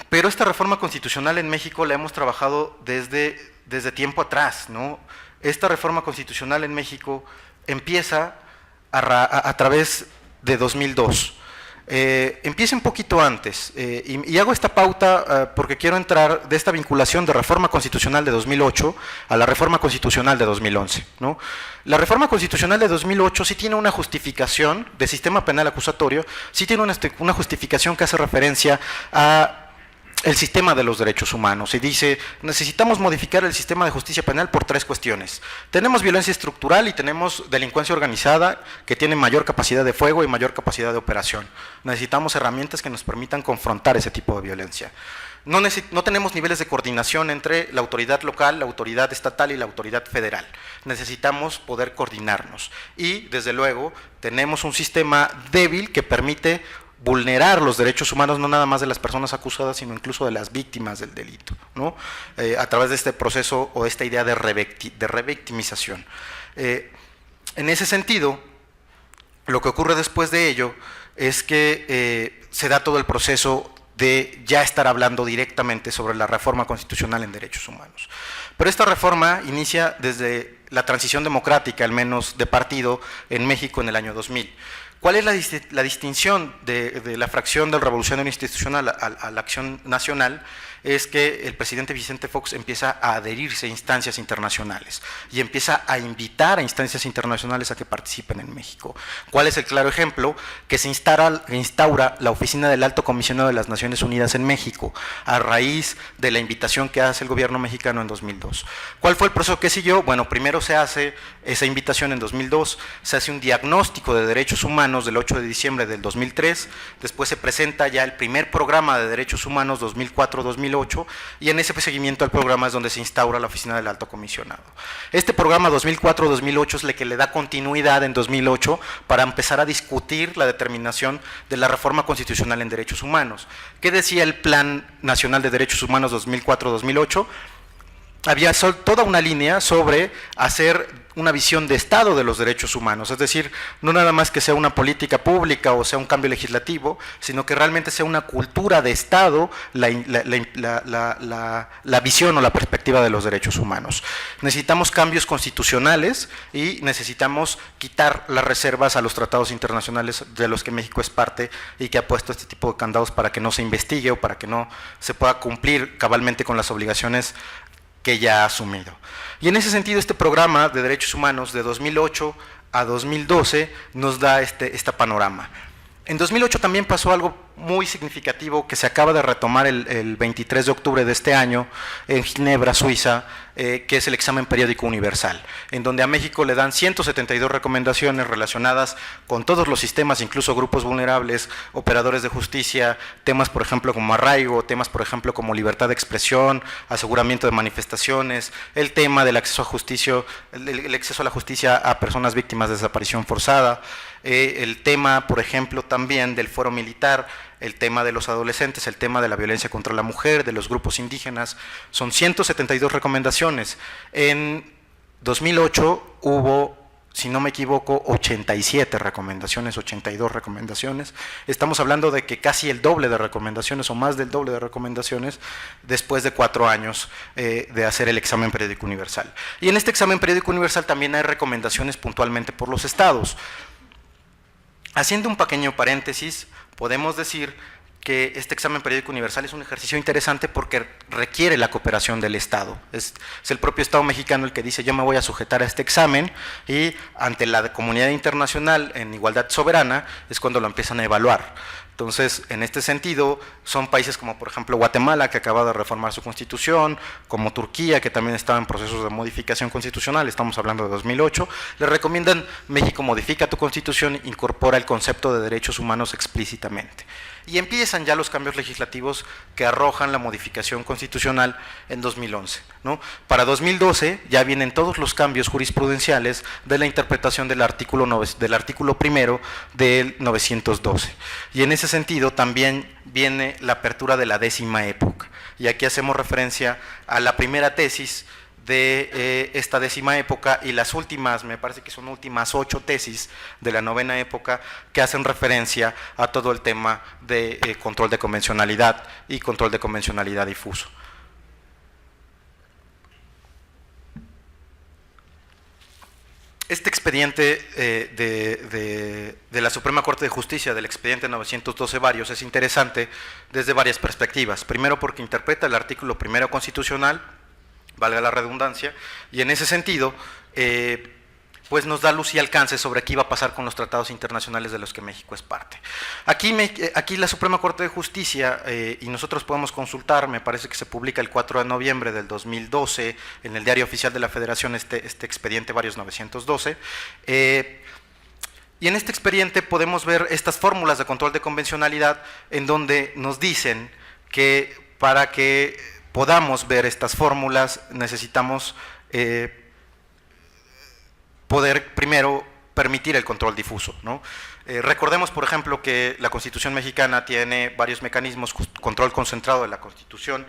Speaker 3: pero esta reforma constitucional en México la hemos trabajado desde tiempo atrás, ¿no? Esta reforma constitucional en México empieza a través de 2002. Empieza un poquito antes, y hago esta pauta porque quiero entrar de esta vinculación de reforma constitucional de 2008 a la reforma constitucional de 2011, ¿no? La reforma constitucional de 2008 sí tiene una justificación de sistema penal acusatorio, sí tiene una justificación que hace referencia a el sistema de los derechos humanos y dice, necesitamos modificar el sistema de justicia penal por 3 cuestiones. Tenemos violencia estructural y tenemos delincuencia organizada que tiene mayor capacidad de fuego y mayor capacidad de operación. Necesitamos herramientas que nos permitan confrontar ese tipo de violencia. No tenemos niveles de coordinación entre la autoridad local, la autoridad estatal y la autoridad federal. Necesitamos poder coordinarnos y, desde luego, tenemos un sistema débil que permite vulnerar los derechos humanos, no nada más de las personas acusadas, sino incluso de las víctimas del delito, ¿no? A través de este proceso o esta idea de revictimización. En ese sentido, lo que ocurre después de ello es que se da todo el proceso de ya estar hablando directamente sobre la reforma constitucional en derechos humanos. Pero esta reforma inicia desde la transición democrática, al menos de partido, en México en el año 2000. ¿Cuál es la distinción de la fracción del revolucionario institucional a la acción nacional? Es que el presidente Vicente Fox empieza a adherirse a instancias internacionales y empieza a invitar a instancias internacionales a que participen en México. ¿Cuál es el claro ejemplo? Que se instaura la oficina del Alto Comisionado de las Naciones Unidas en México a raíz de la invitación que hace el gobierno mexicano en 2002. ¿Cuál fue el proceso que siguió? Bueno, primero se hace esa invitación en 2002, se hace un diagnóstico de derechos humanos del 8 de diciembre del 2003, después se presenta ya el primer programa de derechos humanos 2004-2008, y en ese seguimiento al programa es donde se instaura la oficina del Alto Comisionado. Este programa 2004-2008 es el que le da continuidad en 2008 para empezar a discutir la determinación de la reforma constitucional en derechos humanos. ¿Qué decía el Plan Nacional de Derechos Humanos 2004-2008? Había toda una línea sobre hacer una visión de Estado de los derechos humanos, es decir, no nada más que sea una política pública o sea un cambio legislativo, sino que realmente sea una cultura de Estado la visión o la perspectiva de los derechos humanos. Necesitamos cambios constitucionales y necesitamos quitar las reservas a los tratados internacionales de los que México es parte y que ha puesto este tipo de candados para que no se investigue o para que no se pueda cumplir cabalmente con las obligaciones que ya ha asumido. Y en ese sentido, este programa de derechos humanos de 2008 a 2012 nos da este panorama. En 2008 también pasó algo muy significativo que se acaba de retomar el 23 de octubre de este año en Ginebra, Suiza, que es el examen periódico universal, en donde a México le dan 172 recomendaciones relacionadas con todos los sistemas, incluso grupos vulnerables, operadores de justicia, temas por ejemplo como arraigo, temas por ejemplo como libertad de expresión, aseguramiento de manifestaciones, el tema del acceso a justicia, el acceso a la justicia a personas víctimas de desaparición forzada, el tema por ejemplo también del fuero militar, el tema de los adolescentes, el tema de la violencia contra la mujer, de los grupos indígenas. Son 172 recomendaciones. En 2008 hubo, si no me equivoco, 87 recomendaciones, 82 recomendaciones. Estamos hablando de que casi el doble de recomendaciones o más del doble de recomendaciones después de 4 años de hacer el examen periódico universal. Y en este examen periódico universal también hay recomendaciones puntualmente por los estados. Haciendo un pequeño paréntesis, podemos decir que este examen periódico universal es un ejercicio interesante porque requiere la cooperación del Estado. Es el propio Estado mexicano el que dice yo me voy a sujetar a este examen y ante la comunidad internacional en igualdad soberana es cuando lo empiezan a evaluar. Entonces, en este sentido, son países como por ejemplo Guatemala, que acaba de reformar su constitución, como Turquía, que también estaba en procesos de modificación constitucional, estamos hablando de 2008, le recomiendan México modifica tu constitución, incorpora el concepto de derechos humanos explícitamente. Y empiezan ya los cambios legislativos que arrojan la modificación constitucional en 2011, ¿no? Para 2012 ya vienen todos los cambios jurisprudenciales de la interpretación del artículo primero del 912. Y en ese sentido también viene la apertura de la 10ª época. Y aquí hacemos referencia a la primera tesis de esta 10ª época y las últimas, me parece que son últimas 8 tesis de la 9ª época que hacen referencia a todo el tema de control de convencionalidad y control de convencionalidad difuso. Este expediente de la Suprema Corte de Justicia, del expediente 912 varios, es interesante desde varias perspectivas. Primero porque interpreta el artículo primero constitucional, valga la redundancia, y en ese sentido pues nos da luz y alcance sobre qué iba a pasar con los tratados internacionales de los que México es parte. Aquí la Suprema Corte de Justicia, y nosotros podemos consultar, me parece que se publica el 4 de noviembre del 2012 en el Diario Oficial de la Federación, este expediente varios 912, y en este expediente podemos ver estas fórmulas de control de convencionalidad en donde nos dicen que para que podamos ver estas fórmulas necesitamos poder primero permitir el control difuso, ¿no? Recordemos, por ejemplo, que la Constitución mexicana tiene varios mecanismos: control concentrado de la Constitución,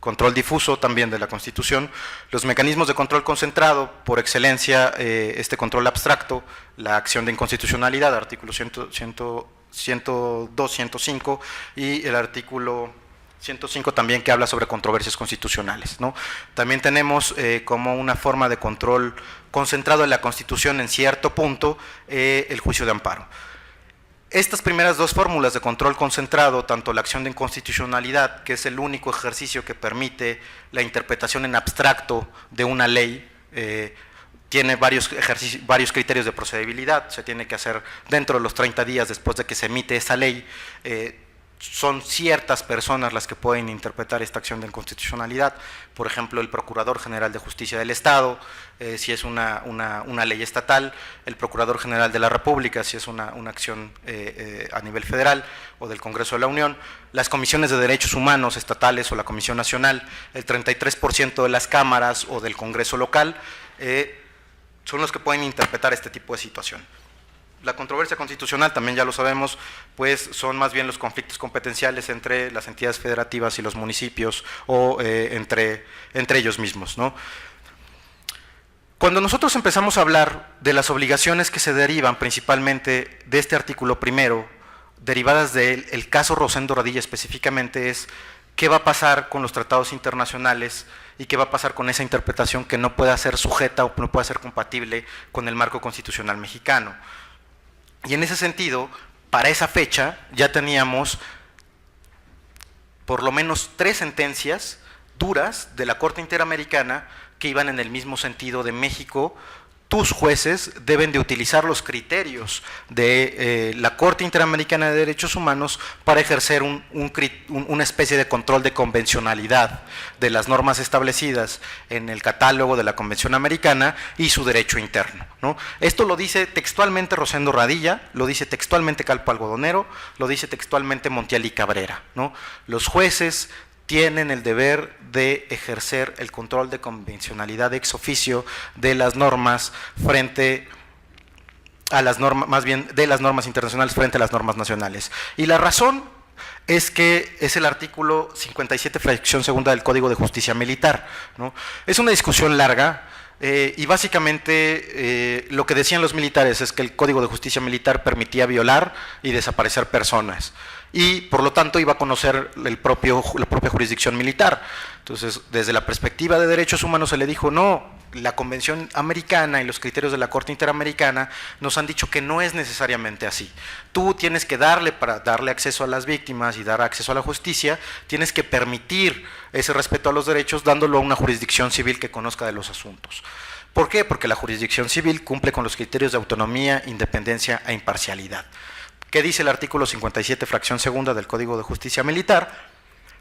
Speaker 3: control difuso también de la Constitución. Los mecanismos de control concentrado, por excelencia, este control abstracto, la acción de inconstitucionalidad, artículo 102, 105, y el artículo 105 también, que habla sobre controversias constitucionales, ¿no? También tenemos como una forma de control concentrado en la Constitución en cierto punto el juicio de amparo. Estas primeras dos fórmulas de control concentrado, tanto la acción de inconstitucionalidad, que es el único ejercicio que permite la interpretación en abstracto de una ley, tiene varios criterios de procedibilidad, se tiene que hacer dentro de los 30 días después de que se emite esa ley. Son ciertas personas las que pueden interpretar esta acción de inconstitucionalidad, por ejemplo, el Procurador General de Justicia del Estado, si es una ley estatal, el Procurador General de la República, si es una acción a nivel federal, o del Congreso de la Unión, las comisiones de derechos humanos estatales o la Comisión Nacional, el 33% de las cámaras o del Congreso local, son los que pueden interpretar este tipo de situación. La controversia constitucional, también ya lo sabemos, pues son más bien los conflictos competenciales entre las entidades federativas y los municipios, o entre ellos mismos, ¿no? Cuando nosotros empezamos a hablar de las obligaciones que se derivan principalmente de este artículo primero, derivadas del caso Rosendo Radilla específicamente, es qué va a pasar con los tratados internacionales y qué va a pasar con esa interpretación que no pueda ser sujeta o no pueda ser compatible con el marco constitucional mexicano. Y en ese sentido, para esa fecha ya teníamos por lo menos 3 sentencias duras de la Corte Interamericana que iban en el mismo sentido de México. Tus jueces deben de utilizar los criterios de la Corte Interamericana de Derechos Humanos para ejercer una especie de control de convencionalidad de las normas establecidas en el catálogo de la Convención Americana y su derecho interno, ¿no? Esto lo dice textualmente Rosendo Radilla, lo dice textualmente Calpo Algodonero, lo dice textualmente Montiel y Cabrera, ¿no? Los jueces tienen el deber de ejercer el control de convencionalidad ex oficio de las normas frente a las normas, más bien de las normas internacionales frente a las normas nacionales. Y la razón es que es el artículo 57, fracción segunda del Código de Justicia Militar, ¿no? Es una discusión larga. Y básicamente lo que decían los militares es que el Código de Justicia Militar permitía violar y desaparecer personas, y por lo tanto iba a conocer la propia jurisdicción militar. Entonces, desde la perspectiva de derechos humanos se le dijo: no, la Convención Americana y los criterios de la Corte Interamericana nos han dicho que no es necesariamente así. Tú tienes que para darle acceso a las víctimas y dar acceso a la justicia, tienes que permitir ese respeto a los derechos dándolo a una jurisdicción civil que conozca de los asuntos. ¿Por qué? Porque la jurisdicción civil cumple con los criterios de autonomía, independencia e imparcialidad. ¿Qué dice el artículo 57, fracción segunda del Código de Justicia Militar?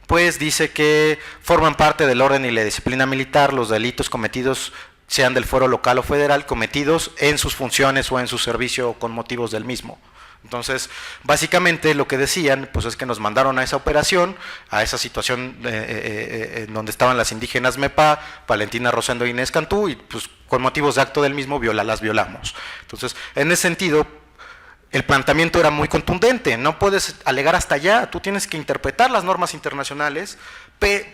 Speaker 3: Pues dice que forman parte del orden y la disciplina militar los delitos cometidos, sean del fuero local o federal, cometidos en sus funciones o en su servicio o con motivos del mismo. Entonces, básicamente lo que decían, pues es que nos mandaron a esa operación, a esa situación en donde estaban las indígenas MEPA, Valentina Rosendo e Inés Cantú, y pues con motivos de acto del mismo las violamos. Entonces, en ese sentido, el planteamiento era muy contundente: no puedes alegar hasta allá, tú tienes que interpretar las normas internacionales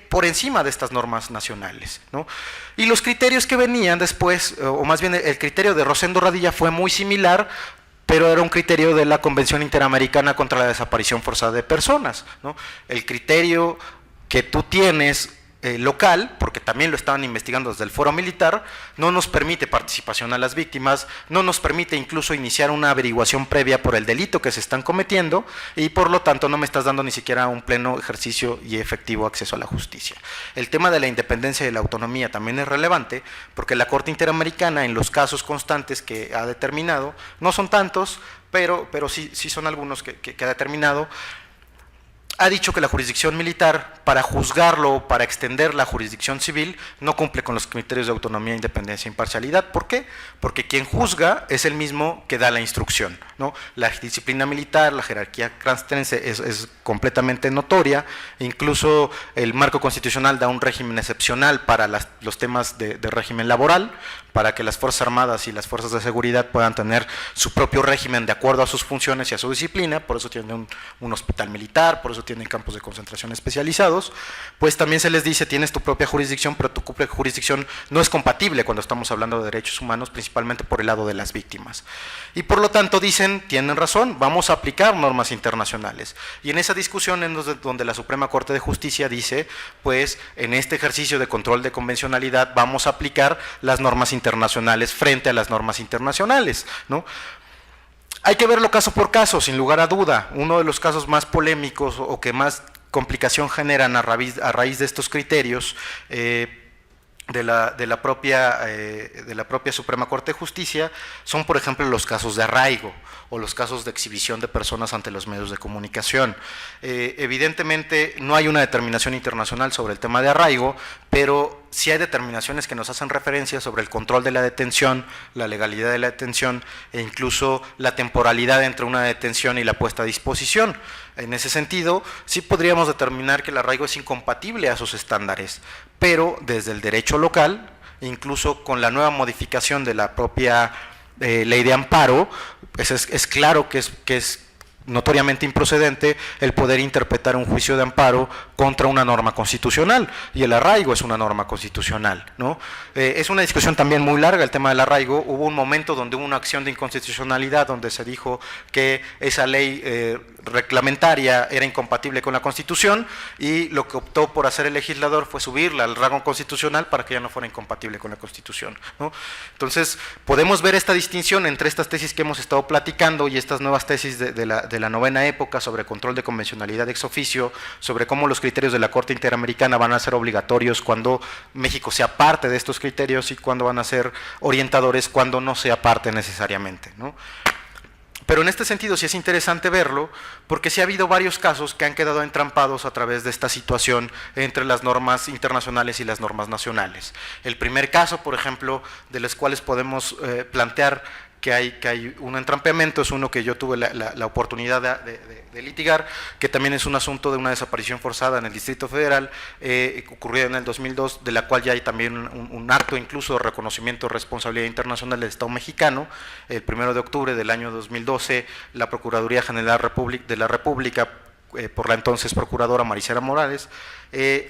Speaker 3: por encima de estas normas nacionales, ¿no? Y los criterios que venían después, o más bien el criterio de Rosendo Radilla fue muy similar, pero era un criterio de la Convención Interamericana contra la Desaparición Forzada de Personas, ¿no? El criterio que tú tienes local, porque también lo estaban investigando desde el foro militar, no nos permite participación a las víctimas, no nos permite incluso iniciar una averiguación previa por el delito que se están cometiendo y por lo tanto no me estás dando ni siquiera un pleno ejercicio y efectivo acceso a la justicia. El tema de la independencia y la autonomía también es relevante porque la Corte Interamericana en los casos constantes que ha determinado, no son tantos, pero sí son algunos que ha determinado, ha dicho que la jurisdicción militar, para juzgarlo, para extender la jurisdicción civil, no cumple con los criterios de autonomía, independencia e imparcialidad. ¿Por qué? Porque quien juzga es el mismo que da la instrucción, ¿no? La disciplina militar, la jerarquía castrense es completamente notoria, incluso el marco constitucional da un régimen excepcional para los temas de régimen laboral, para que las Fuerzas Armadas y las Fuerzas de Seguridad puedan tener su propio régimen de acuerdo a sus funciones y a su disciplina, por eso tienen un hospital militar, por eso tienen campos de concentración especializados, pues también se les dice, tienes tu propia jurisdicción, pero tu propia jurisdicción no es compatible cuando estamos hablando de derechos humanos, principalmente por el lado de las víctimas. Y por lo tanto dicen, tienen razón, vamos a aplicar normas internacionales. Y en esa discusión en donde la Suprema Corte de Justicia dice, pues en este ejercicio de control de convencionalidad vamos a aplicar las normas internacionales frente a las normas internacionales, ¿no? Hay que verlo caso por caso, sin lugar a duda. Uno de los casos más polémicos o que más complicación generan a raíz de estos criterios de la propia Suprema Corte de Justicia son, por ejemplo, los casos de arraigo o los casos de exhibición de personas ante los medios de comunicación. Evidentemente no hay una determinación internacional sobre el tema de arraigo, pero sí hay determinaciones que nos hacen referencia sobre el control de la detención, la legalidad de la detención e incluso la temporalidad entre una detención y la puesta a disposición. En ese sentido, sí podríamos determinar que el arraigo es incompatible a sus estándares, pero desde el derecho local, incluso con la nueva modificación de la propia ley de amparo, pues es claro que es notoriamente improcedente el poder interpretar un juicio de amparo contra una norma constitucional, y el arraigo es una norma constitucional, ¿no? Es una discusión también muy larga el tema del arraigo. Hubo un momento donde hubo una acción de inconstitucionalidad donde se dijo que esa ley reglamentaria era incompatible con la Constitución, y lo que optó por hacer el legislador fue subirla al rango constitucional para que ya no fuera incompatible con la Constitución, ¿no? Entonces podemos ver esta distinción entre estas tesis que hemos estado platicando y estas nuevas tesis de la novena época sobre control de convencionalidad ex oficio, sobre cómo los criterios de la Corte Interamericana van a ser obligatorios cuando México sea parte de estos criterios y cuando van a ser orientadores cuando no sea parte necesariamente, ¿no? Pero en este sentido sí es interesante verlo, porque sí ha habido varios casos que han quedado entrampados a través de esta situación entre las normas internacionales y las normas nacionales. El primer caso, por ejemplo, de los cuales podemos plantear que hay un entrampeamiento, es uno que yo tuve la oportunidad de litigar, que también es un asunto de una desaparición forzada en el Distrito Federal, ocurrida en el 2002, de la cual ya hay también un acto incluso de reconocimiento de responsabilidad internacional del Estado mexicano. El 1 de octubre del año 2012, la Procuraduría General de la República, por la entonces procuradora Marisela Morales,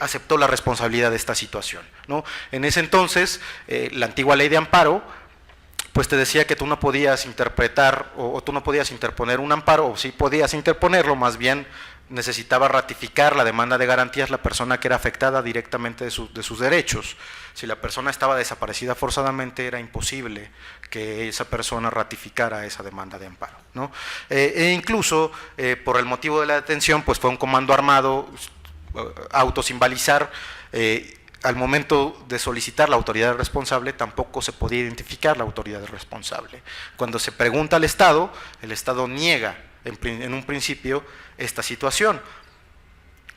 Speaker 3: aceptó la responsabilidad de esta situación, ¿no? En ese entonces, la antigua ley de amparo pues te decía que tú no podías interpretar o tú no podías interponer un amparo, o sí podías interponerlo, más bien necesitaba ratificar la demanda de garantías la persona que era afectada directamente de sus derechos. Si la persona estaba desaparecida forzadamente, era imposible que esa persona ratificara esa demanda de amparo, ¿no? E incluso por el motivo de la detención, pues fue un comando armado, auto sin balizar. Al momento de solicitar la autoridad responsable, tampoco se podía identificar la autoridad responsable. Cuando se pregunta al Estado, el Estado niega en un principio esta situación.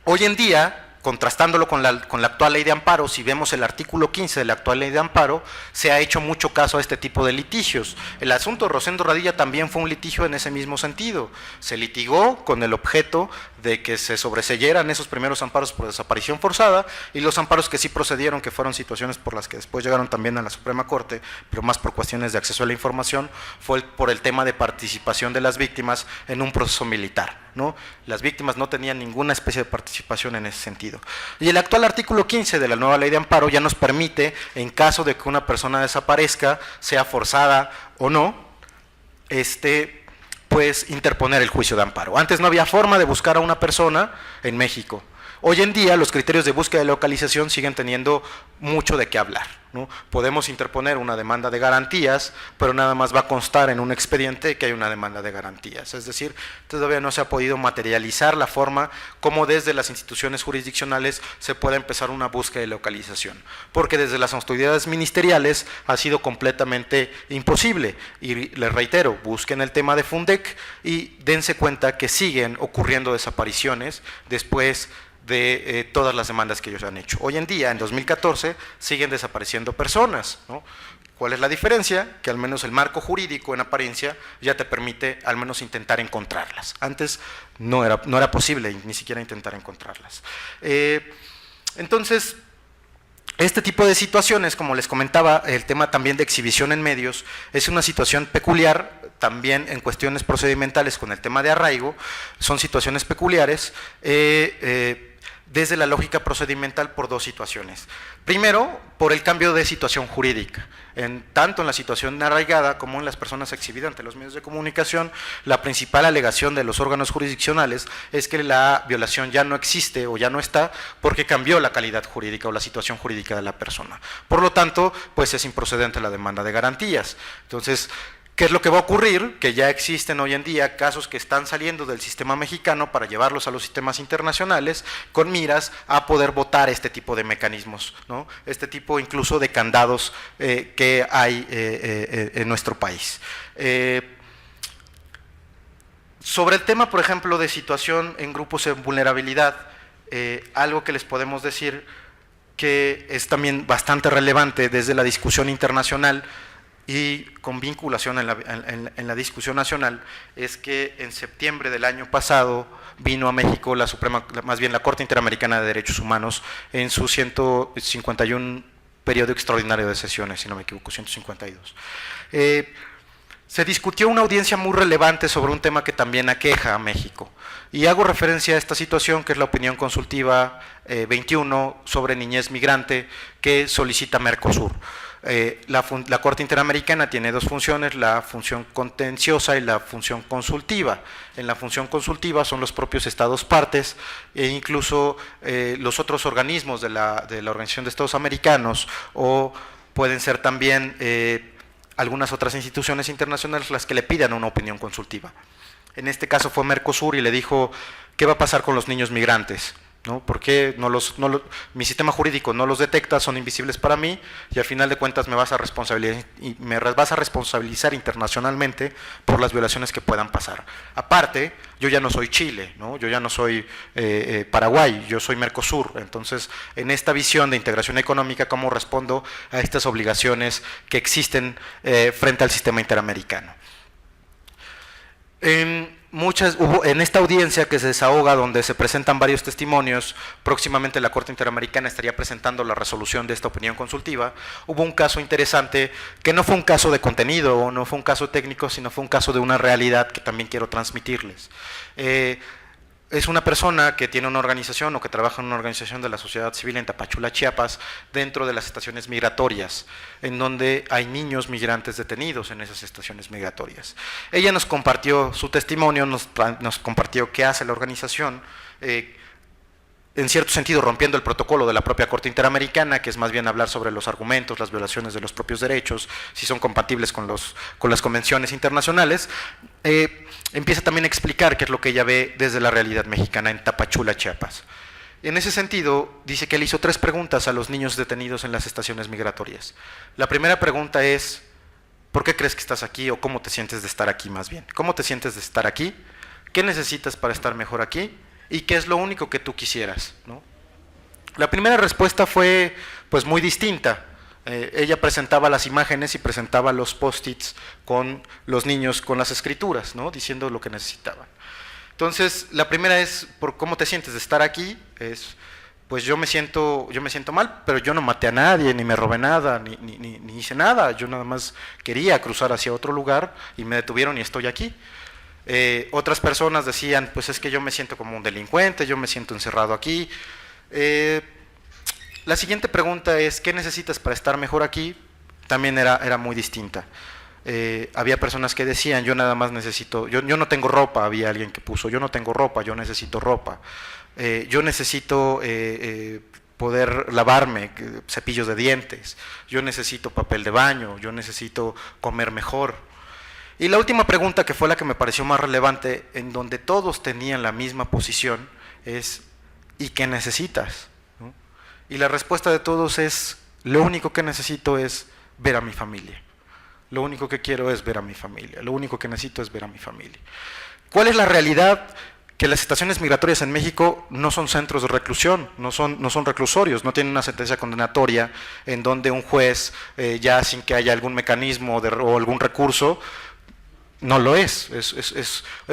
Speaker 3: Hoy en día, contrastándolo con la actual ley de amparo, si vemos el artículo 15 de la actual ley de amparo, se ha hecho mucho caso a este tipo de litigios. El asunto de Rosendo Radilla también fue un litigio en ese mismo sentido. Se litigó con el objeto de que se sobreseyeran esos primeros amparos por desaparición forzada, y los amparos que sí procedieron, que fueron situaciones por las que después llegaron también a la Suprema Corte, pero más por cuestiones de acceso a la información, fue por el tema de participación de las víctimas en un proceso militar, ¿no? Las víctimas no tenían ninguna especie de participación en ese sentido. Y el actual artículo 15 de la nueva ley de amparo ya nos permite, en caso de que una persona desaparezca, sea forzada o no, pues interponer el juicio de amparo. Antes no había forma de buscar a una persona en México. Hoy en día los criterios de búsqueda y localización siguen teniendo mucho de qué hablar, ¿no? Podemos interponer una demanda de garantías, pero nada más va a constar en un expediente que hay una demanda de garantías. Es decir, todavía no se ha podido materializar la forma como desde las instituciones jurisdiccionales se pueda empezar una búsqueda de localización, porque desde las autoridades ministeriales ha sido completamente imposible. Y les reitero, busquen el tema de Fundec y dense cuenta que siguen ocurriendo desapariciones después de todas las demandas que ellos han hecho. Hoy en día, en 2014, siguen desapareciendo personas, ¿no? ¿Cuál es la diferencia? Que al menos el marco jurídico en apariencia ya te permite al menos intentar encontrarlas. Antes no era posible ni siquiera intentar encontrarlas. Entonces, este tipo de situaciones, como les comentaba, el tema también de exhibición en medios, es una situación peculiar, también en cuestiones procedimentales con el tema de arraigo, son situaciones peculiares, desde la lógica procedimental por dos situaciones. Primero, por el cambio de situación jurídica. Tanto en la situación arraigada como en las personas exhibidas ante los medios de comunicación, la principal alegación de los órganos jurisdiccionales es que la violación ya no existe o ya no está porque cambió la calidad jurídica o la situación jurídica de la persona. Por lo tanto, pues es improcedente la demanda de garantías. Entonces, ¿qué es lo que va a ocurrir? Que ya existen hoy en día casos que están saliendo del sistema mexicano para llevarlos a los sistemas internacionales con miras a poder votar este tipo de mecanismos, ¿no? Este tipo incluso de candados que hay en nuestro país. Sobre el tema, por ejemplo, de situación en grupos en vulnerabilidad, algo que les podemos decir que es también bastante relevante desde la discusión internacional y con vinculación en la discusión nacional, es que en septiembre del año pasado vino a México la Corte Interamericana de Derechos Humanos en su 151 periodo extraordinario de sesiones, si no me equivoco, 152. Se discutió una audiencia muy relevante sobre un tema que también aqueja a México. Y hago referencia a esta situación, que es la opinión consultiva 21 sobre niñez migrante que solicita Mercosur. La Corte Interamericana tiene dos funciones, la función contenciosa y la función consultiva. En la función consultiva son los propios estados partes e incluso los otros organismos de la Organización de Estados Americanos, o pueden ser también algunas otras instituciones internacionales las que le pidan una opinión consultiva. En este caso fue Mercosur y le dijo, ¿qué va a pasar con los niños migrantes? ¿No? ¿Por qué mi sistema jurídico no los detecta, son invisibles para mí y al final de cuentas me vas a responsabilizar internacionalmente por las violaciones que puedan pasar? Aparte, yo ya no soy Chile, ¿no? Yo ya no soy Paraguay, yo soy Mercosur. Entonces, en esta visión de integración económica, ¿cómo respondo a estas obligaciones que existen frente al sistema interamericano? En esta audiencia que se desahoga, donde se presentan varios testimonios, próximamente la Corte Interamericana estaría presentando la resolución de esta opinión consultiva. Hubo un caso interesante que no fue un caso de contenido o no fue un caso técnico, sino fue un caso de una realidad que también quiero transmitirles. Es una persona que tiene una organización o que trabaja en una organización de la sociedad civil en Tapachula, Chiapas, dentro de las estaciones migratorias, en donde hay niños migrantes detenidos en esas estaciones migratorias. Ella nos compartió su testimonio, nos compartió qué hace la organización, en cierto sentido rompiendo el protocolo de la propia Corte Interamericana, que es más bien hablar sobre los argumentos, las violaciones de los propios derechos, si son compatibles con las convenciones internacionales. Empieza también a explicar qué es lo que ella ve desde la realidad mexicana en Tapachula, Chiapas. En ese sentido, dice que le hizo 3 preguntas a los niños detenidos en las estaciones migratorias. La primera pregunta es, ¿por qué crees que estás aquí? O ¿cómo te sientes de estar aquí más bien? ¿Cómo te sientes de estar aquí? ¿Qué necesitas para estar mejor aquí? ¿Y qué es lo único que tú quisieras? ¿No? La primera respuesta fue pues muy distinta. Ella presentaba las imágenes y presentaba los post-its con los niños con las escrituras, ¿no? Diciendo lo que necesitaban. Entonces, la primera es, ¿por cómo te sientes de estar aquí? Pues yo me siento mal, pero yo no maté a nadie, ni me robé nada, ni hice nada. Yo nada más quería cruzar hacia otro lugar y me detuvieron y estoy aquí. Otras personas decían, pues es que yo me siento como un delincuente, yo me siento encerrado aquí. La siguiente pregunta es, ¿qué necesitas para estar mejor aquí? También era muy distinta. había personas que decían, yo nada más necesito, yo no tengo ropa, había alguien que puso, yo no tengo ropa, yo necesito ropa, yo necesito poder lavarme, cepillos de dientes, yo necesito papel de baño, yo necesito comer mejor. Y la última pregunta, que fue la que me pareció más relevante, en donde todos tenían la misma posición, es ¿y qué necesitas? ¿No? Y la respuesta de todos es, lo único que necesito es ver a mi familia. Lo único que quiero es ver a mi familia. Lo único que necesito es ver a mi familia. ¿Cuál es la realidad? Que las estaciones migratorias en México no son centros de reclusión, no son reclusorios, no tienen una sentencia condenatoria en donde un juez, ya sin que haya algún mecanismo o algún recurso, no lo es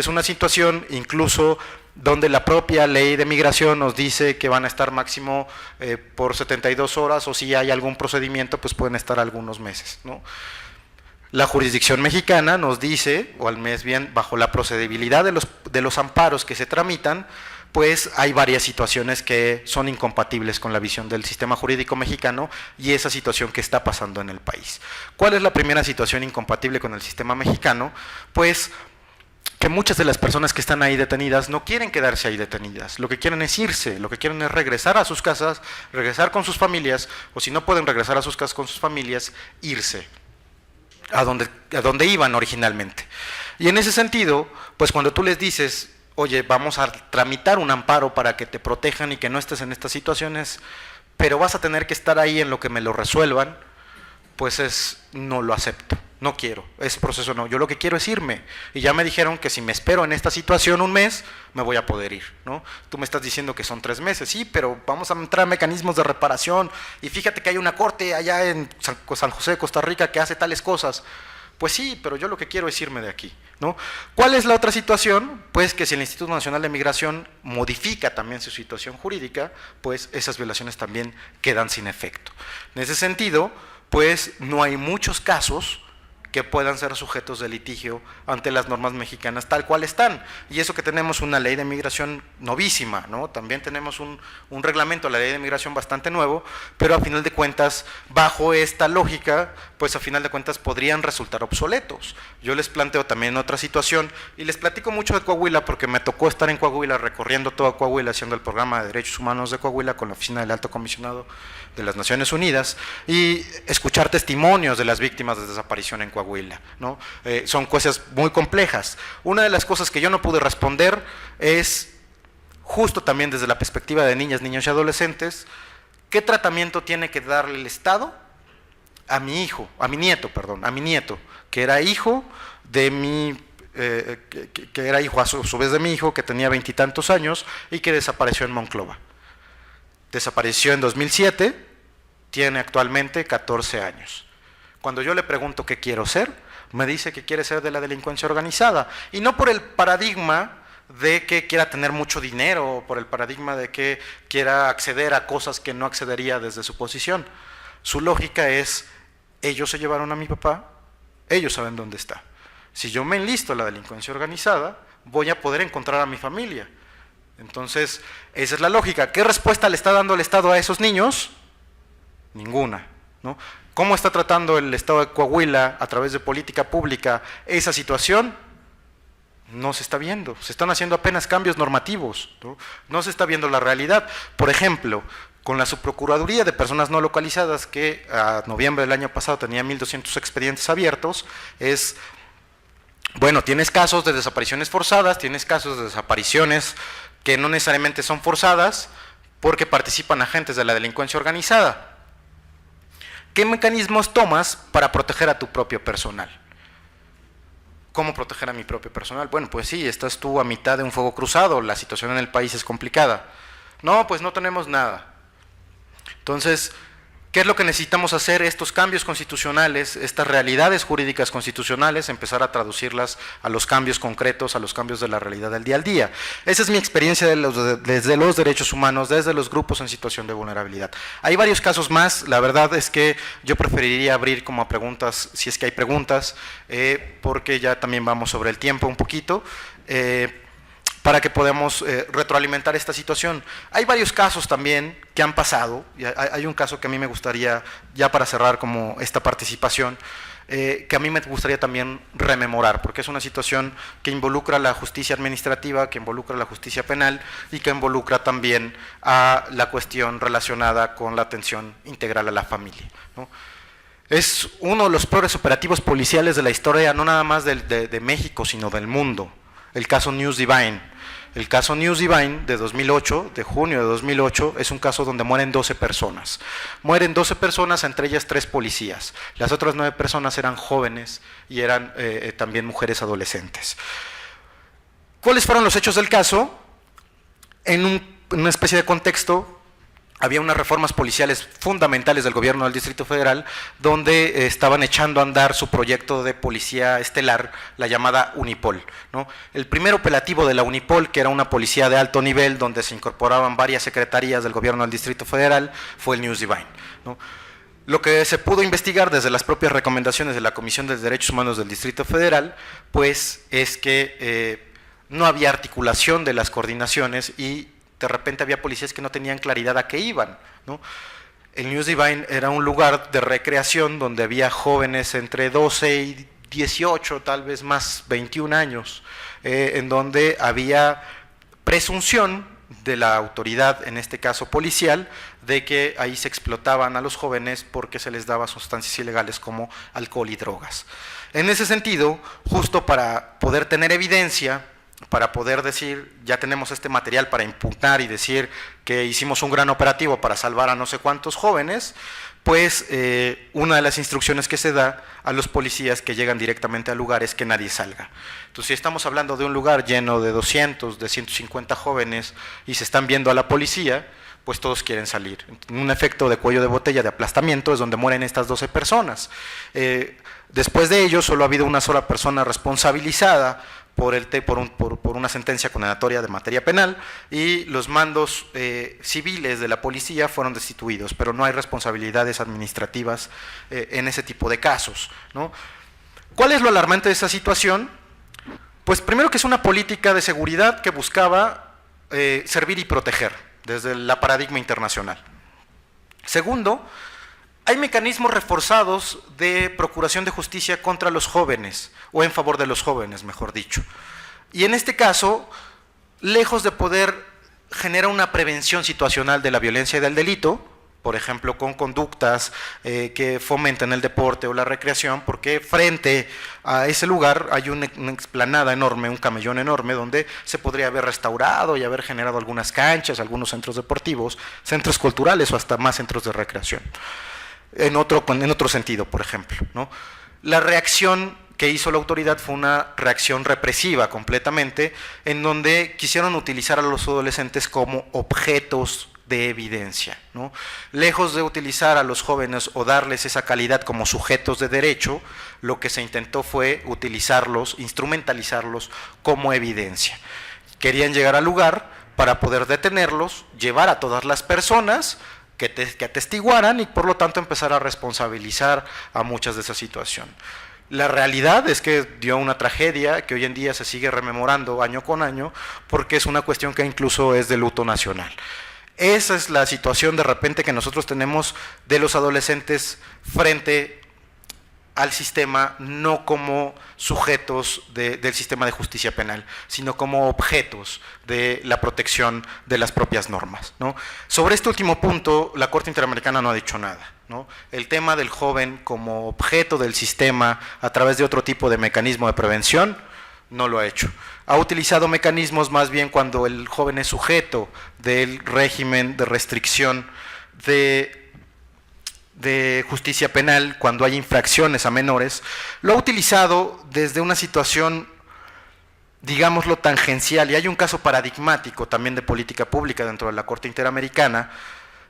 Speaker 3: una situación incluso donde la propia ley de migración nos dice que van a estar máximo por 72 horas, o si hay algún procedimiento, pues pueden estar algunos meses, ¿no? La jurisdicción mexicana nos dice, o al mes bien, bajo la procedibilidad de los amparos que se tramitan, pues hay varias situaciones que son incompatibles con la visión del sistema jurídico mexicano y esa situación que está pasando en el país. ¿Cuál es la primera situación incompatible con el sistema mexicano? Pues que muchas de las personas que están ahí detenidas no quieren quedarse ahí detenidas, lo que quieren es irse, lo que quieren es regresar a sus casas, regresar con sus familias, o si no pueden regresar a sus casas con sus familias, irse a donde iban originalmente. Y en ese sentido, pues cuando tú les dices, oye, vamos a tramitar un amparo para que te protejan y que no estés en estas situaciones, pero vas a tener que estar ahí en lo que me lo resuelvan, pues no lo acepto, no quiero, ese proceso no, yo lo que quiero es irme, y ya me dijeron que si me espero en esta situación un mes, me voy a poder ir, ¿no? Tú me estás diciendo que son 3 meses, sí, pero vamos a entrar a mecanismos de reparación, y fíjate que hay una corte allá en San José de Costa Rica que hace tales cosas. Pues sí, pero yo lo que quiero es irme de aquí, ¿no? ¿Cuál es la otra situación? Pues que si el Instituto Nacional de Migración modifica también su situación jurídica, pues esas violaciones también quedan sin efecto. En ese sentido, pues no hay muchos casos que puedan ser sujetos de litigio ante las normas mexicanas tal cual están. Y eso que tenemos una ley de migración novísima, ¿no? También tenemos un reglamento, la ley de migración bastante nuevo, pero a final de cuentas, bajo esta lógica, pues a final de cuentas podrían resultar obsoletos. Yo les planteo también otra situación, y les platico mucho de Coahuila porque me tocó estar en Coahuila, recorriendo toda Coahuila, haciendo el programa de Derechos Humanos de Coahuila con la Oficina del Alto Comisionado de las Naciones Unidas, y escuchar testimonios de las víctimas de desaparición en Coahuila, ¿no? Son cosas muy complejas. Una de las cosas que yo no pude responder es, justo también desde la perspectiva de niñas, niños y adolescentes, ¿qué tratamiento tiene que darle el Estado a mi nieto, que era hijo de que era hijo a su vez de mi hijo, que tenía 20 y tantos años y que desapareció en Monclova? Desapareció en 2007, tiene actualmente 14 años. Cuando yo le pregunto qué quiero ser, me dice que quiere ser de la delincuencia organizada, y no por el paradigma de que quiera tener mucho dinero, o por el paradigma de que quiera acceder a cosas que no accedería desde su posición. Su lógica es, ellos se llevaron a mi papá, ellos saben dónde está. Si yo me enlisto a la delincuencia organizada, voy a poder encontrar a mi familia. Entonces, esa es la lógica. ¿Qué respuesta le está dando el Estado a esos niños? Ninguna, ¿no? ¿Cómo está tratando el Estado de Coahuila a través de política pública esa situación? No se está viendo, se están haciendo apenas cambios normativos, no se está viendo la realidad. Por ejemplo, con la Subprocuraduría de Personas No Localizadas, que a noviembre del año pasado tenía 1,200 expedientes abiertos, bueno, tienes casos de desapariciones forzadas, tienes casos de desapariciones que no necesariamente son forzadas porque participan agentes de la delincuencia organizada. ¿Qué mecanismos tomas para proteger a tu propio personal? ¿Cómo proteger a mi propio personal? Bueno, pues sí, estás tú a mitad de un fuego cruzado, la situación en el país es complicada. No, pues no tenemos nada. Entonces, ¿qué es lo que necesitamos hacer? Estos cambios constitucionales, estas realidades jurídicas constitucionales, empezar a traducirlas a los cambios concretos, a los cambios de la realidad del día al día. Esa es mi experiencia desde los derechos humanos, desde los grupos en situación de vulnerabilidad. Hay varios casos más, la verdad es que yo preferiría abrir como a preguntas, si es que hay preguntas, porque ya también vamos sobre el tiempo un poquito, para que podamos retroalimentar esta situación. Hay varios casos también que han pasado, y hay un caso que a mí me gustaría, ya para cerrar como esta participación, que a mí me gustaría también rememorar, porque es una situación que involucra la justicia administrativa, que involucra la justicia penal y que involucra también a la cuestión relacionada con la atención integral a la familia, ¿no? Es uno de los peores operativos policiales de la historia, no nada más de México, sino del mundo, el caso News Divine. El caso News Divine de 2008, de junio de 2008, es un caso donde mueren 12 personas. Mueren 12 personas, entre ellas 3 policías. Las otras 9 personas eran jóvenes y eran también mujeres adolescentes. ¿Cuáles fueron los hechos del caso? En una especie de contexto, había unas reformas policiales fundamentales del gobierno del Distrito Federal donde estaban echando a andar su proyecto de policía estelar, la llamada Unipol, ¿no? El primer operativo de la Unipol, que era una policía de alto nivel donde se incorporaban varias secretarías del gobierno del Distrito Federal, fue el News Divine, ¿no? Lo que se pudo investigar desde las propias recomendaciones de la Comisión de Derechos Humanos del Distrito Federal, pues es que no había articulación de las coordinaciones y de repente había policías que no tenían claridad a qué iban, ¿no? El News Divine era un lugar de recreación donde había jóvenes entre 12 y 18, tal vez más 21 años, en donde había presunción de la autoridad, en este caso policial, de que ahí se explotaban a los jóvenes porque se les daba sustancias ilegales como alcohol y drogas. En ese sentido, justo para poder tener evidencia, para poder decir, ya tenemos este material para impugnar y decir que hicimos un gran operativo para salvar a no sé cuántos jóvenes, pues una de las instrucciones que se da a los policías que llegan directamente al lugar es que nadie salga. Entonces, si estamos hablando de un lugar lleno de 200, de 150 jóvenes y se están viendo a la policía, pues todos quieren salir. Un efecto de cuello de botella, de aplastamiento, es donde mueren estas 12 personas. Después de ello, solo ha habido una sola persona responsabilizada por una sentencia condenatoria de materia penal y los mandos civiles de la policía fueron destituidos, pero no hay responsabilidades administrativas en ese tipo de casos, ¿no? ¿Cuál es lo alarmante de esta situación? Pues primero que es una política de seguridad que buscaba servir y proteger desde la paradigma internacional. Segundo, hay mecanismos reforzados de procuración de justicia contra los jóvenes, o en favor de los jóvenes, mejor dicho. Y en este caso, lejos de poder generar una prevención situacional de la violencia y del delito, por ejemplo, con conductas que fomenten el deporte o la recreación, porque frente a ese lugar hay una explanada enorme, un camellón enorme, donde se podría haber restaurado y haber generado algunas canchas, algunos centros deportivos, centros culturales o hasta más centros de recreación. En otro sentido, por ejemplo, ¿no? La reacción que hizo la autoridad fue una reacción represiva completamente, en donde quisieron utilizar a los adolescentes como objetos de evidencia, ¿no? Lejos de utilizar a los jóvenes o darles esa calidad como sujetos de derecho, lo que se intentó fue utilizarlos, instrumentalizarlos como evidencia. Querían llegar al lugar para poder detenerlos, llevar a todas las personas que atestiguaran y por lo tanto empezar a responsabilizar a muchas de esa situación. La realidad es que dio una tragedia que hoy en día se sigue rememorando año con año porque es una cuestión que incluso es de luto nacional. Esa es la situación de repente que nosotros tenemos de los adolescentes frente al sistema, no como sujetos del sistema de justicia penal, sino como objetos de la protección de las propias normas, ¿no? Sobre este último punto, la Corte Interamericana no ha dicho nada, ¿no? El tema del joven como objeto del sistema a través de otro tipo de mecanismo de prevención, no lo ha hecho. Ha utilizado mecanismos más bien cuando el joven es sujeto del régimen de restricción de justicia penal, cuando hay infracciones a menores, lo ha utilizado desde una situación, digámoslo, tangencial, y hay un caso paradigmático también de política pública dentro de la Corte Interamericana,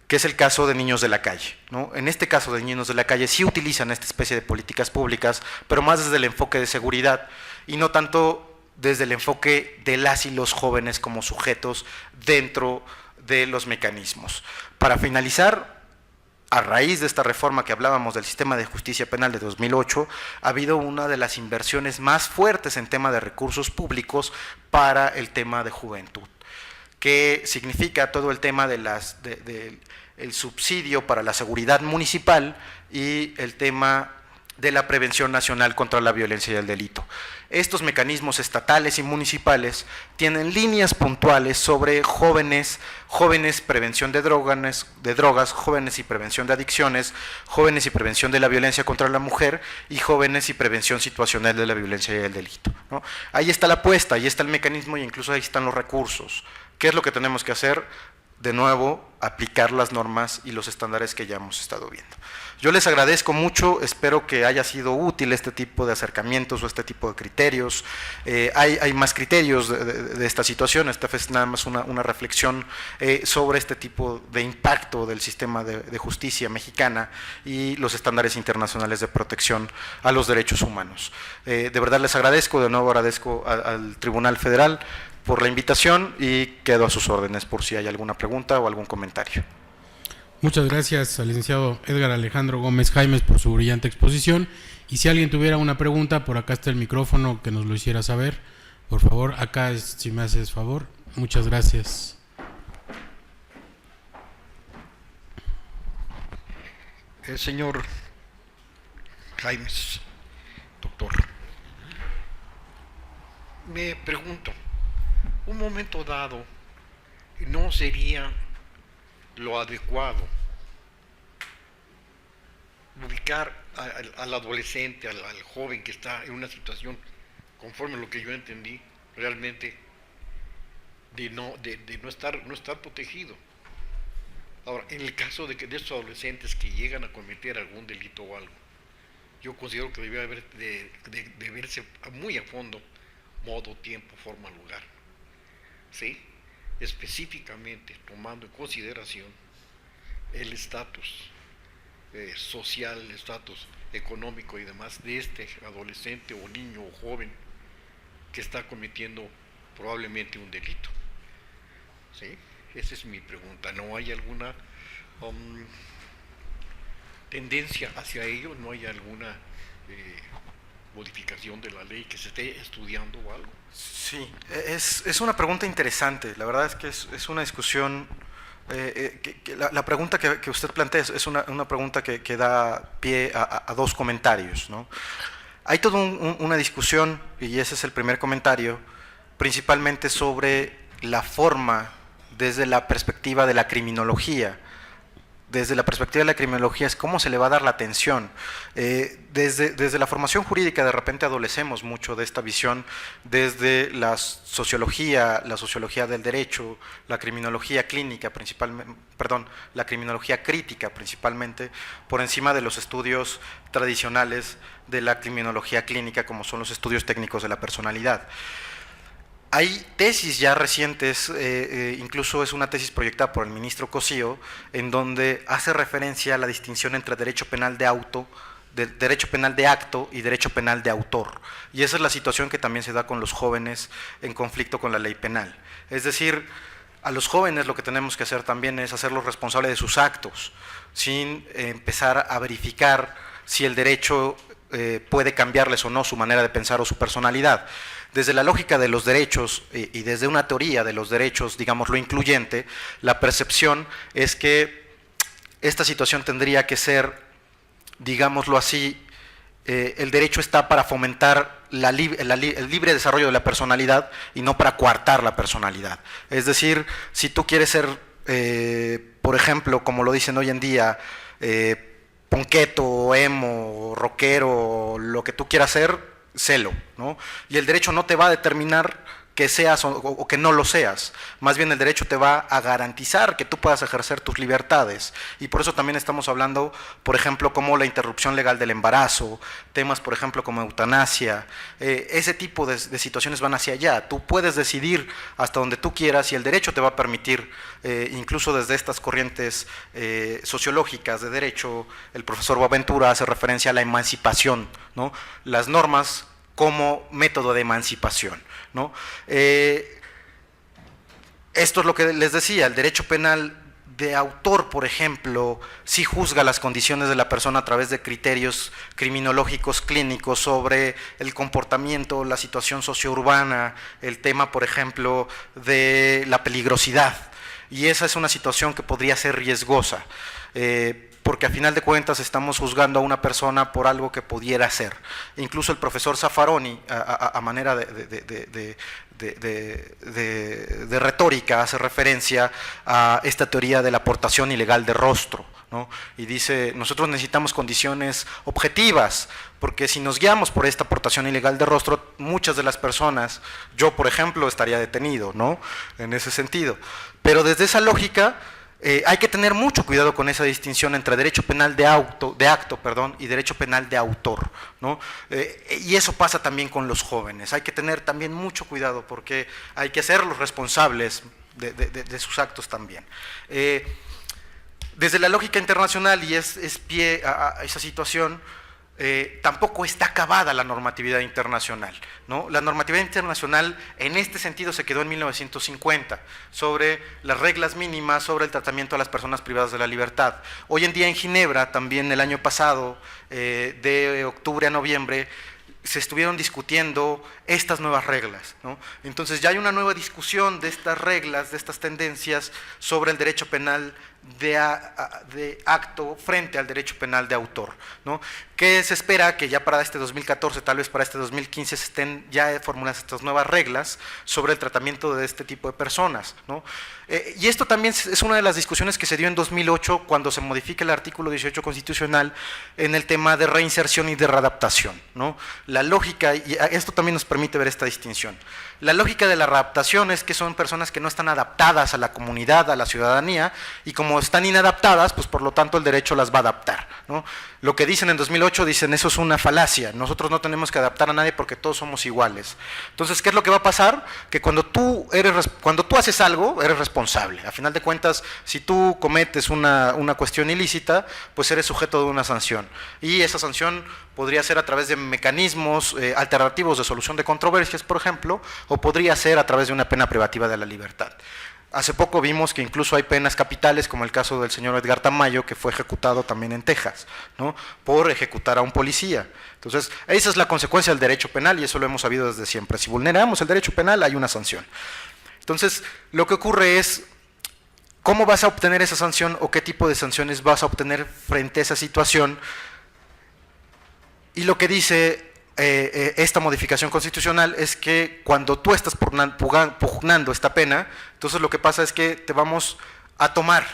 Speaker 3: que es el caso de niños de la calle, ¿no? En este caso de niños de la calle sí utilizan esta especie de políticas públicas, pero más desde el enfoque de seguridad, y no tanto desde el enfoque de las y los jóvenes como sujetos dentro de los mecanismos. Para finalizar, a raíz de esta reforma que hablábamos del sistema de justicia penal de 2008, ha habido una de las inversiones más fuertes en tema de recursos públicos para el tema de juventud, que significa todo el tema el subsidio para la seguridad municipal y el tema de la Prevención Nacional contra la Violencia y el Delito. Estos mecanismos estatales y municipales tienen líneas puntuales sobre jóvenes, prevención de drogas, jóvenes y prevención de adicciones, jóvenes y prevención de la violencia contra la mujer y jóvenes y prevención situacional de la violencia y el delito, ¿no? Ahí está la apuesta, ahí está el mecanismo y incluso ahí están los recursos. ¿Qué es lo que tenemos que hacer? De nuevo, aplicar las normas y los estándares que ya hemos estado viendo. Yo les agradezco mucho, espero que haya sido útil este tipo de acercamientos o este tipo de criterios. Hay más criterios de esta situación, esta es nada más una reflexión sobre este tipo de impacto del sistema de justicia mexicana y los estándares internacionales de protección a los derechos humanos. De verdad les agradezco, de nuevo agradezco al Tribunal Federal por la invitación y quedo a sus órdenes por si hay alguna pregunta o algún comentario.
Speaker 1: Muchas gracias al licenciado Edgar Alejandro Gómez Jaimes por su brillante exposición, y si alguien tuviera una pregunta, por acá está el micrófono, que nos lo hiciera saber, por favor, acá si me haces favor. Muchas gracias.
Speaker 4: El señor Jaimes, doctor, me pregunto, un momento dado, ¿no sería lo adecuado ubicar al adolescente, al joven que está en una situación, conforme a lo que yo entendí, realmente de no estar protegido? Ahora, en el caso de estos adolescentes que llegan a cometer algún delito o algo, yo considero que debe de verse muy a fondo modo, tiempo, forma, lugar, ¿sí? Específicamente tomando en consideración el estatus social, el estatus económico y demás de este adolescente o niño o joven que está cometiendo probablemente un delito, ¿sí? Esa es mi pregunta. ¿No hay alguna tendencia hacia ello? ¿No hay alguna modificación de la ley que se esté estudiando o algo?
Speaker 3: Sí, es una pregunta interesante. La verdad es que es una discusión, la pregunta que usted plantea es una pregunta que da pie a dos comentarios, ¿no? Hay toda una discusión, y ese es el primer comentario, principalmente sobre la forma desde la perspectiva de la criminología. Desde la perspectiva de la criminología es cómo se le va a dar la atención. Desde la formación jurídica de repente adolecemos mucho de esta visión desde la sociología del derecho, la criminología clínica principalmente, la criminología crítica principalmente, por encima de los estudios tradicionales de la criminología clínica como son los estudios técnicos de la personalidad. Hay tesis ya recientes, incluso es una tesis proyectada por el ministro Cosío, en donde hace referencia a la distinción entre derecho penal de acto y derecho penal de autor. Y esa es la situación que también se da con los jóvenes en conflicto con la ley penal. Es decir, a los jóvenes lo que tenemos que hacer también es hacerlos responsables de sus actos, sin empezar a verificar si el derecho puede cambiarles o no su manera de pensar o su personalidad. Desde la lógica de los derechos y desde una teoría de los derechos, digámoslo incluyente, la percepción es que esta situación tendría que ser, digámoslo así, el derecho está para fomentar el libre desarrollo de la personalidad y no para coartar la personalidad. Es decir, si tú quieres ser, por ejemplo, como lo dicen hoy en día, punqueto, emo, rockero, lo que tú quieras ser, sélo, ¿no? Y el derecho no te va a determinar que seas o que no lo seas, más bien el derecho te va a garantizar que tú puedas ejercer tus libertades, y por eso también estamos hablando, por ejemplo, como la interrupción legal del embarazo, temas, por ejemplo, como eutanasia, ese tipo de situaciones van hacia allá. Tú puedes decidir hasta donde tú quieras y el derecho te va a permitir, incluso desde estas corrientes sociológicas de derecho, el profesor Boaventura hace referencia a la emancipación, ¿no? Las normas como método de emancipación, ¿no? Esto es lo que les decía, el derecho penal de autor, por ejemplo, sí juzga las condiciones de la persona a través de criterios criminológicos clínicos sobre el comportamiento, la situación sociourbana, el tema, por ejemplo, de la peligrosidad, y esa es una situación que podría ser riesgosa. porque a final de cuentas estamos juzgando a una persona por algo que pudiera ser. Incluso el profesor Zaffaroni, a manera de retórica, hace referencia a esta teoría de la aportación ilegal de rostro, ¿no? Y dice, nosotros necesitamos condiciones objetivas, porque si nos guiamos por esta aportación ilegal de rostro, muchas de las personas, yo por ejemplo, estaría detenido, ¿no? En ese sentido. Pero desde esa lógica, hay que tener mucho cuidado con esa distinción entre derecho penal de acto, y derecho penal de autor, ¿no? Y eso pasa también con los jóvenes. Hay que tener también mucho cuidado porque hay que hacerlos responsables de sus actos también. Desde la lógica internacional, y es pie a esa situación, tampoco está acabada la normatividad internacional, ¿no? La normatividad internacional en este sentido se quedó en 1950, sobre las reglas mínimas sobre el tratamiento a las personas privadas de la libertad. Hoy en día en Ginebra, también el año pasado, de octubre a noviembre, se estuvieron discutiendo estas nuevas reglas, ¿no? Entonces ya hay una nueva discusión de estas reglas, de estas tendencias sobre el derecho penal de acto frente al derecho penal de autor, ¿no? Que se espera que ya para este 2014, tal vez para este 2015, se estén ya formuladas estas nuevas reglas sobre el tratamiento de este tipo de personas, ¿no? Y esto también es una de las discusiones que se dio en 2008 cuando se modifica el artículo 18 constitucional en el tema de reinserción y de readaptación, ¿no? La lógica, y esto también nos permite ver esta distinción, la lógica de la readaptación es que son personas que no están adaptadas a la comunidad, a la ciudadanía, y como están inadaptadas, pues por lo tanto el derecho las va a adaptar, ¿no? Lo que dicen en 2008, dicen eso es una falacia, nosotros no tenemos que adaptar a nadie porque todos somos iguales. Entonces, ¿qué es lo que va a pasar? Que cuando tú haces algo, eres responsable. A final de cuentas, si tú cometes una cuestión ilícita, pues eres sujeto de una sanción. Y esa sanción podría ser a través de mecanismos alternativos de solución de controversias, por ejemplo, o podría ser a través de una pena privativa de la libertad. Hace poco vimos que incluso hay penas capitales, como el caso del señor Edgar Tamayo, que fue ejecutado también en Texas, ¿no? Por ejecutar a un policía. Entonces, esa es la consecuencia del derecho penal y eso lo hemos sabido desde siempre. Si vulneramos el derecho penal, hay una sanción. Entonces, lo que ocurre es, ¿cómo vas a obtener esa sanción o qué tipo de sanciones vas a obtener frente a esa situación? Y lo que dice esta modificación constitucional es que cuando tú estás pugnando esta pena, entonces lo que pasa es que te vamos a tomar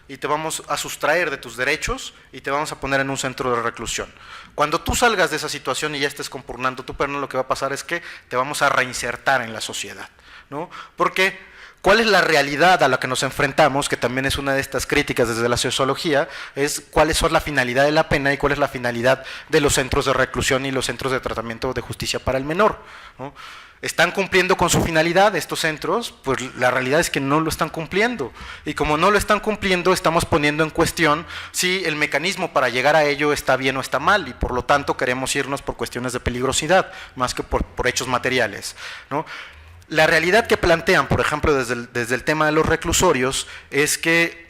Speaker 3: y te vamos a sustraer de tus derechos y te vamos a poner en un centro de reclusión. Cuando tú salgas de esa situación y ya estés compugnando tu pena, lo que va a pasar es que te vamos a reinsertar en la sociedad, ¿no? Porque ¿cuál es la realidad a la que nos enfrentamos? Que también es una de estas críticas desde la sociología, es cuáles son la finalidad de la pena y cuál es la finalidad de los centros de reclusión y los centros de tratamiento de justicia para el menor, ¿no? ¿Están cumpliendo con su finalidad estos centros? Pues la realidad es que no lo están cumpliendo. Y como no lo están cumpliendo, estamos poniendo en cuestión si el mecanismo para llegar a ello está bien o está mal, y por lo tanto queremos irnos por cuestiones de peligrosidad, más que por hechos materiales, ¿no? La realidad que plantean, por ejemplo, desde el tema de los reclusorios, es que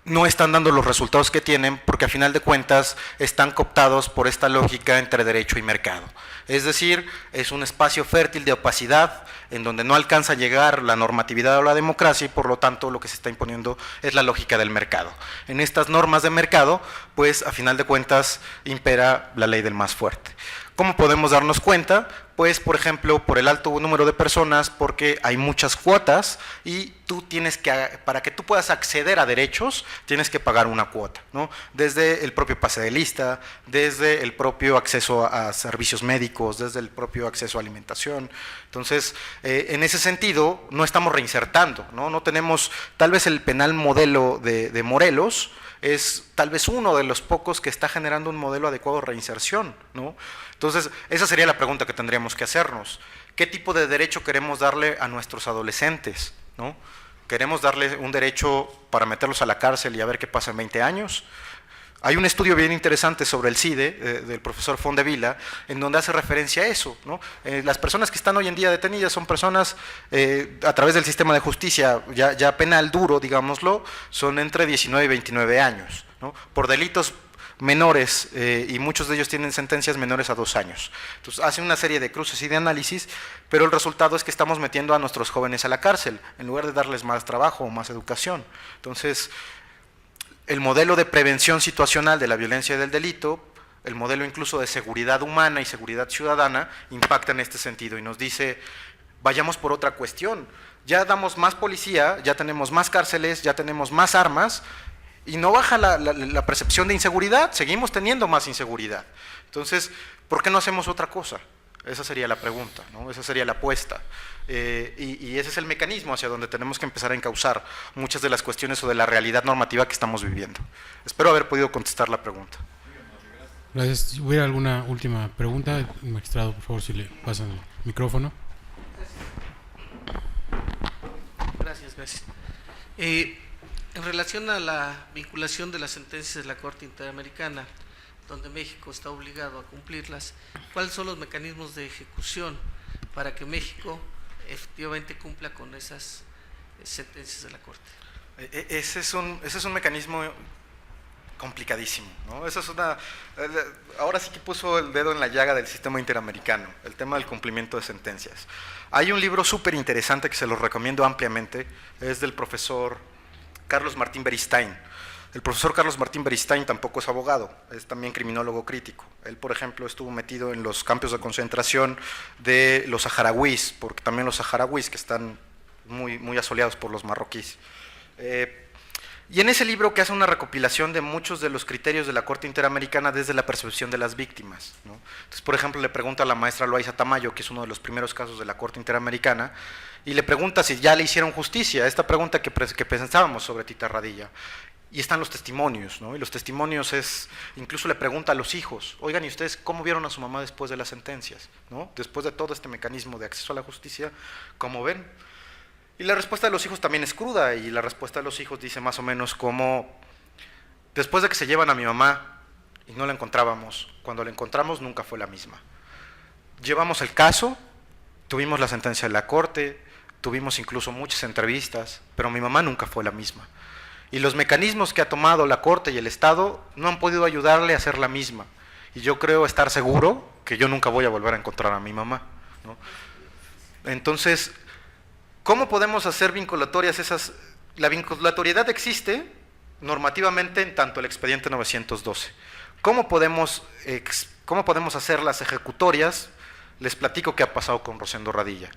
Speaker 3: no están dando los resultados que tienen porque a final de cuentas están cooptados por esta lógica entre derecho y mercado. Es decir, es un espacio fértil de opacidad en donde no alcanza a llegar la normatividad o la democracia y por lo tanto lo que se está imponiendo es la lógica del mercado. En estas normas de mercado, pues a final de cuentas impera la ley del más fuerte. ¿Cómo podemos darnos cuenta? Pues, por ejemplo, por el alto número de personas, porque hay muchas cuotas y tú tienes que, para que tú puedas acceder a derechos, tienes que pagar una cuota, ¿no? Desde el propio pase de lista, desde el propio acceso a servicios médicos, desde el propio acceso a alimentación. Entonces, en ese sentido, no estamos reinsertando, ¿no? No tenemos, tal vez el penal modelo de Morelos, es tal vez uno de los pocos que está generando un modelo adecuado de reinserción, ¿no? Entonces, esa sería la pregunta que tendríamos que hacernos. ¿Qué tipo de derecho queremos darle a nuestros adolescentes, ¿no? ¿Queremos darle un derecho para meterlos a la cárcel y a ver qué pasa en 20 años? Hay un estudio bien interesante sobre el CIDE, del profesor Fondevila, en donde hace referencia a eso, ¿no? Las personas que están hoy en día detenidas son personas, a través del sistema de justicia ya penal duro, digámoslo, son entre 19 y 29 años, ¿no? Por delitos menores, y muchos de ellos tienen sentencias menores a 2 años. Entonces hace una serie de cruces y de análisis, pero el resultado es que estamos metiendo a nuestros jóvenes a la cárcel, en lugar de darles más trabajo o más educación. Entonces, el modelo de prevención situacional de la violencia y del delito, el modelo incluso de seguridad humana y seguridad ciudadana, impacta en este sentido y nos dice, vayamos por otra cuestión. Ya damos más policía, ya tenemos más cárceles, ya tenemos más armas, y no baja la percepción de inseguridad, seguimos teniendo más inseguridad. Entonces, ¿por qué no hacemos otra cosa? Esa sería la pregunta, ¿no? Esa sería la apuesta. Y ese es el mecanismo hacia donde tenemos que empezar a encauzar muchas de las cuestiones o de la realidad normativa que estamos viviendo. Espero haber podido contestar la pregunta.
Speaker 1: Gracias. Si hubiera alguna última pregunta, magistrado, por favor, si le pasan el micrófono.
Speaker 5: Gracias. En relación a la vinculación de las sentencias de la Corte Interamericana, donde México está obligado a cumplirlas, ¿cuáles son los mecanismos de ejecución para que México efectivamente cumpla con esas sentencias de la Corte?
Speaker 3: Ese es un mecanismo complicadísimo, ¿no? Ahora sí que puso el dedo en la llaga del sistema interamericano, el tema del cumplimiento de sentencias. Hay un libro súper interesante que se los recomiendo ampliamente, es del profesor Carlos Martín Beristain. El profesor Carlos Martín Beristain tampoco es abogado, es también criminólogo crítico. Él, por ejemplo, estuvo metido en los campos de concentración de los saharauis, porque también los saharauis que están muy asoleados por los marroquíes. Y en ese libro que hace una recopilación de muchos de los criterios de la Corte Interamericana desde la percepción de las víctimas, ¿no? Entonces, por ejemplo, le pregunta a la maestra Loaiza Tamayo, que es uno de los primeros casos de la Corte Interamericana, y le pregunta si ya le hicieron justicia, esta pregunta que pensábamos sobre Tita Radilla. Y están los testimonios, ¿no? Y los testimonios incluso le pregunta a los hijos, oigan, ¿y ustedes cómo vieron a su mamá después de las sentencias? ¿No? Después de todo este mecanismo de acceso a la justicia, ¿cómo ven? Y la respuesta de los hijos también es cruda, y la respuesta de los hijos dice más o menos como, después de que se llevan a mi mamá y no la encontrábamos, cuando la encontramos nunca fue la misma. Llevamos el caso, tuvimos la sentencia de la Corte, tuvimos incluso muchas entrevistas, pero mi mamá nunca fue la misma. Y los mecanismos que ha tomado la Corte y el Estado no han podido ayudarle a ser la misma. Y yo creo estar seguro que yo nunca voy a volver a encontrar a mi mamá, ¿no? Entonces, ¿cómo podemos hacer vinculatorias esas? La vinculatoriedad existe normativamente en tanto el expediente 912. ¿Cómo podemos hacer las ejecutorias? Les platico qué ha pasado con Rosendo Radilla.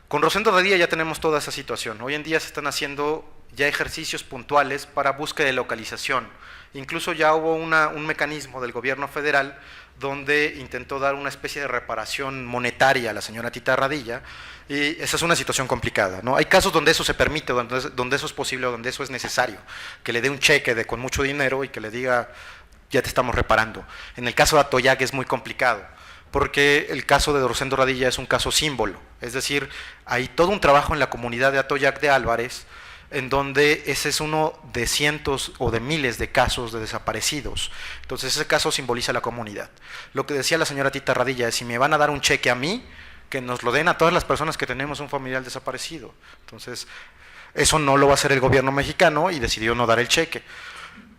Speaker 3: Con Rosendo Radilla ya tenemos toda esa situación. Hoy en día se están haciendo ya ejercicios puntuales para búsqueda de localización. Incluso ya hubo un mecanismo del gobierno federal donde intentó dar una especie de reparación monetaria a la señora Tita Radilla, y esa es una situación complicada, ¿no? Hay casos donde eso se permite, donde eso es posible, donde eso es necesario, que le dé un cheque con mucho dinero y que le diga, ya te estamos reparando. En el caso de Atoyac es muy complicado, porque el caso de Rosendo Radilla es un caso símbolo, es decir, hay todo un trabajo en la comunidad de Atoyac de Álvarez, en donde ese es uno de cientos o de miles de casos de desaparecidos. Entonces ese caso simboliza la comunidad. Lo que decía la señora Tita Radilla es, si me van a dar un cheque a mí, que nos lo den a todas las personas que tenemos un familiar desaparecido. Entonces eso no lo va a hacer el gobierno mexicano y decidió no dar el cheque.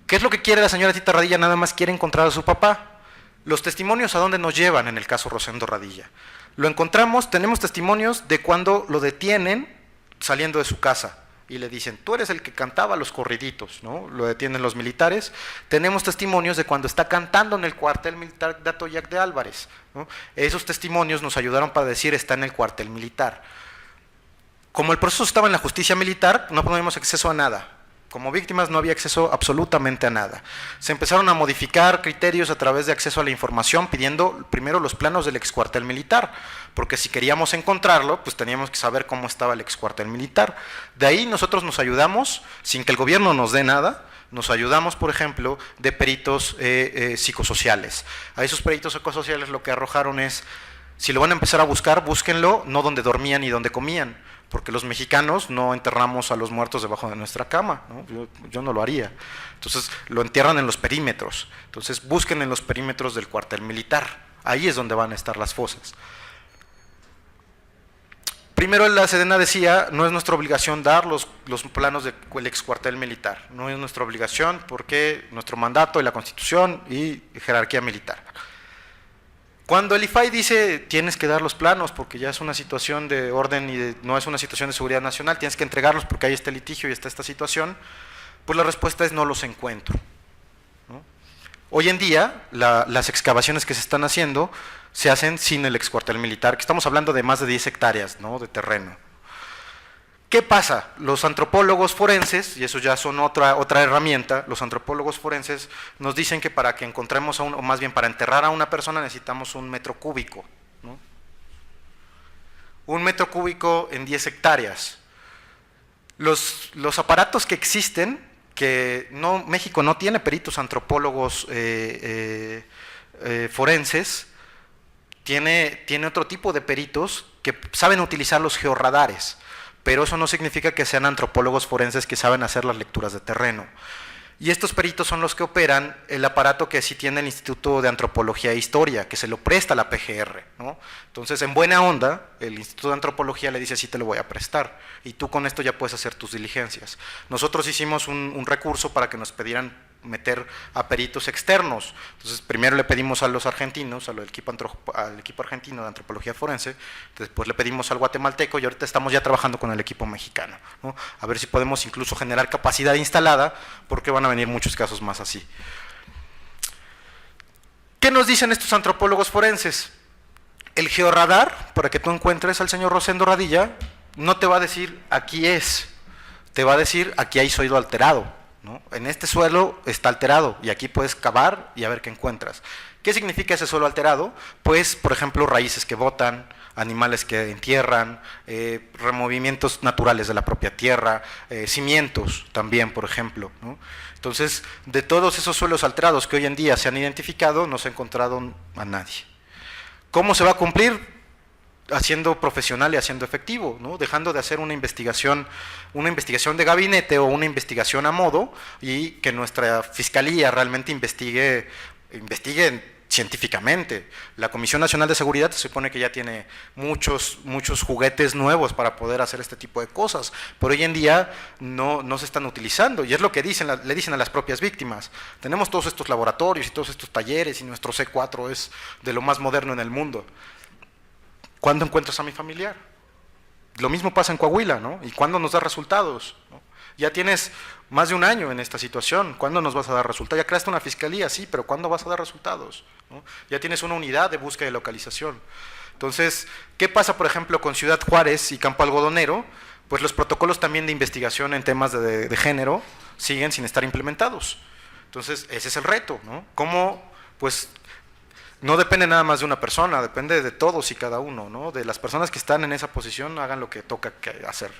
Speaker 3: ¿Qué es lo que quiere la señora Tita Radilla? Nada más quiere encontrar a su papá. Los testimonios, ¿a dónde nos llevan en el caso Rosendo Radilla? Lo encontramos, tenemos testimonios de cuando lo detienen saliendo de su casa y le dicen, tú eres el que cantaba los corriditos, ¿no? Lo detienen los militares. Tenemos testimonios de cuando está cantando en el cuartel militar de Atoyac de Álvarez, ¿no? Esos testimonios nos ayudaron para decir, está en el cuartel militar. Como el proceso estaba en la justicia militar, no teníamos acceso a nada. Como víctimas no había acceso absolutamente a nada. Se empezaron a modificar criterios a través de acceso a la información, pidiendo primero los planos del excuartel militar, porque si queríamos encontrarlo, pues teníamos que saber cómo estaba el excuartel militar. De ahí nosotros nos ayudamos, sin que el gobierno nos dé nada, nos ayudamos, por ejemplo, de peritos psicosociales. A esos peritos psicosociales lo que arrojaron es, si lo van a empezar a buscar, búsquenlo no donde dormían ni donde comían, porque los mexicanos no enterramos a los muertos debajo de nuestra cama, ¿no? Yo no lo haría. Entonces lo entierran en los perímetros. Entonces busquen en los perímetros del cuartel militar. Ahí es donde van a estar las fosas. Primero la Sedena decía, no es nuestra obligación dar los planos del ex cuartel militar. No es nuestra obligación porque nuestro mandato y la Constitución y jerarquía militar. Cuando el IFAI dice, tienes que dar los planos porque ya es una situación de orden y no es una situación de seguridad nacional, tienes que entregarlos porque hay este litigio y está esta situación, Pues la respuesta es no los encuentro, ¿no? Hoy en día, las excavaciones que se están haciendo se hacen sin el excuartel militar, que estamos hablando de más de 10 hectáreas, ¿no?, de terreno. ¿Qué pasa? Los antropólogos forenses, y eso ya son otra herramienta, los antropólogos forenses nos dicen que para que encontremos o más bien para enterrar a una persona necesitamos 1 metro cúbico, ¿no? 1 metro cúbico en 10 hectáreas. Los aparatos que existen, que México no tiene peritos antropólogos forenses, tiene otro tipo de peritos que saben utilizar los georradares, pero eso no significa que sean antropólogos forenses que saben hacer las lecturas de terreno. Y estos peritos son los que operan el aparato que sí tiene el Instituto de Antropología e Historia, que se lo presta la PGR, ¿no? Entonces, en buena onda, el Instituto de Antropología le dice, sí te lo voy a prestar, y tú con esto ya puedes hacer tus diligencias. Nosotros hicimos un recurso para que nos pidieran meter a peritos externos. Entonces, primero le pedimos a los argentinos, al equipo argentino de antropología forense, después le pedimos al guatemalteco y ahorita estamos ya trabajando con el equipo mexicano, ¿no? A ver si podemos incluso generar capacidad instalada, porque van a venir muchos casos más así. ¿Qué nos dicen estos antropólogos forenses? El georradar, para que tú encuentres al señor Rosendo Radilla, no te va a decir aquí es, te va a decir aquí hay suelo alterado, ¿no? En este suelo está alterado y aquí puedes cavar y a ver qué encuentras. ¿Qué significa ese suelo alterado? Pues, por ejemplo, raíces que botan, animales que entierran, removimientos naturales de la propia tierra, cimientos también, por ejemplo, ¿no? Entonces, de todos esos suelos alterados que hoy en día se han identificado, no se ha encontrado a nadie. ¿Cómo se va a cumplir? Haciendo profesional y haciendo efectivo, ¿no? Dejando de hacer una investigación de gabinete o una investigación a modo, y que nuestra fiscalía realmente investigue científicamente. La Comisión Nacional de Seguridad se supone que ya tiene muchos juguetes nuevos para poder hacer este tipo de cosas, pero hoy en día no se están utilizando, y es lo que le dicen a las propias víctimas. Tenemos todos estos laboratorios y todos estos talleres, y nuestro C4 es de lo más moderno en el mundo. ¿Cuándo encuentras a mi familiar? Lo mismo pasa en Coahuila, ¿no? ¿Y cuándo nos da resultados? ¿No? Ya tienes más de 1 año en esta situación, ¿cuándo nos vas a dar resultados? Ya creaste una fiscalía, sí, pero ¿cuándo vas a dar resultados? ¿No? Ya tienes una unidad de búsqueda y localización. Entonces, ¿qué pasa, por ejemplo, con Ciudad Juárez y Campo Algodonero? Pues los protocolos también de investigación en temas de género siguen sin estar implementados. Entonces, ese es el reto, ¿no? ¿Cómo, pues, no depende nada más de una persona, depende de todos y cada uno, ¿no? De las personas que están en esa posición, hagan lo que toca hacer.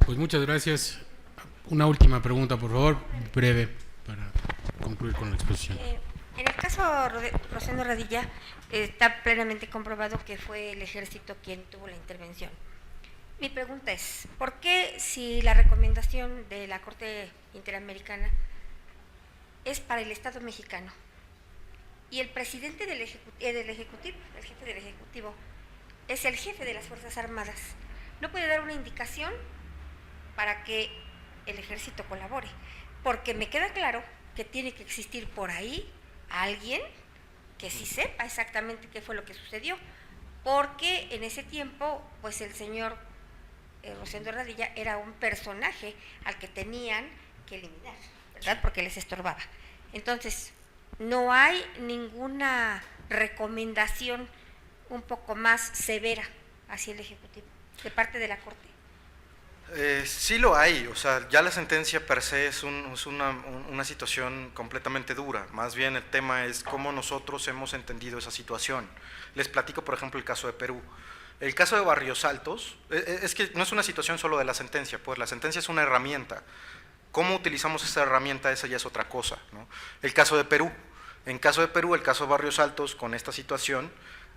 Speaker 1: Pues muchas gracias. Una última pregunta, por favor, breve, para concluir con la exposición.
Speaker 6: En el caso Rosendo Radilla, está plenamente comprobado que fue el ejército quien tuvo la intervención. Mi pregunta es, ¿por qué si la recomendación de la Corte Interamericana es para el Estado mexicano y el presidente del Ejecutivo, el jefe del Ejecutivo, es el jefe de las Fuerzas Armadas, no puede dar una indicación para que el ejército colabore? Porque me queda claro que tiene que existir por ahí alguien que sí sepa exactamente qué fue lo que sucedió, porque en ese tiempo, pues el señor Rosendo Radilla era un personaje al que tenían que eliminar, ¿verdad? Porque les estorbaba. Entonces, no hay ninguna recomendación un poco más severa hacia el Ejecutivo de parte de la Corte.
Speaker 3: Sí lo hay, o sea, ya la sentencia per se es una situación completamente dura. Más bien el tema es cómo nosotros hemos entendido esa situación. Les platico, por ejemplo, el caso de Perú. El caso de Barrios Altos, es que no es una situación solo de la sentencia, pues la sentencia es una herramienta. ¿Cómo utilizamos esa herramienta? Esa ya es otra cosa, ¿no? El caso de Perú, en caso de Perú, el caso de Barrios Altos, con esta situación,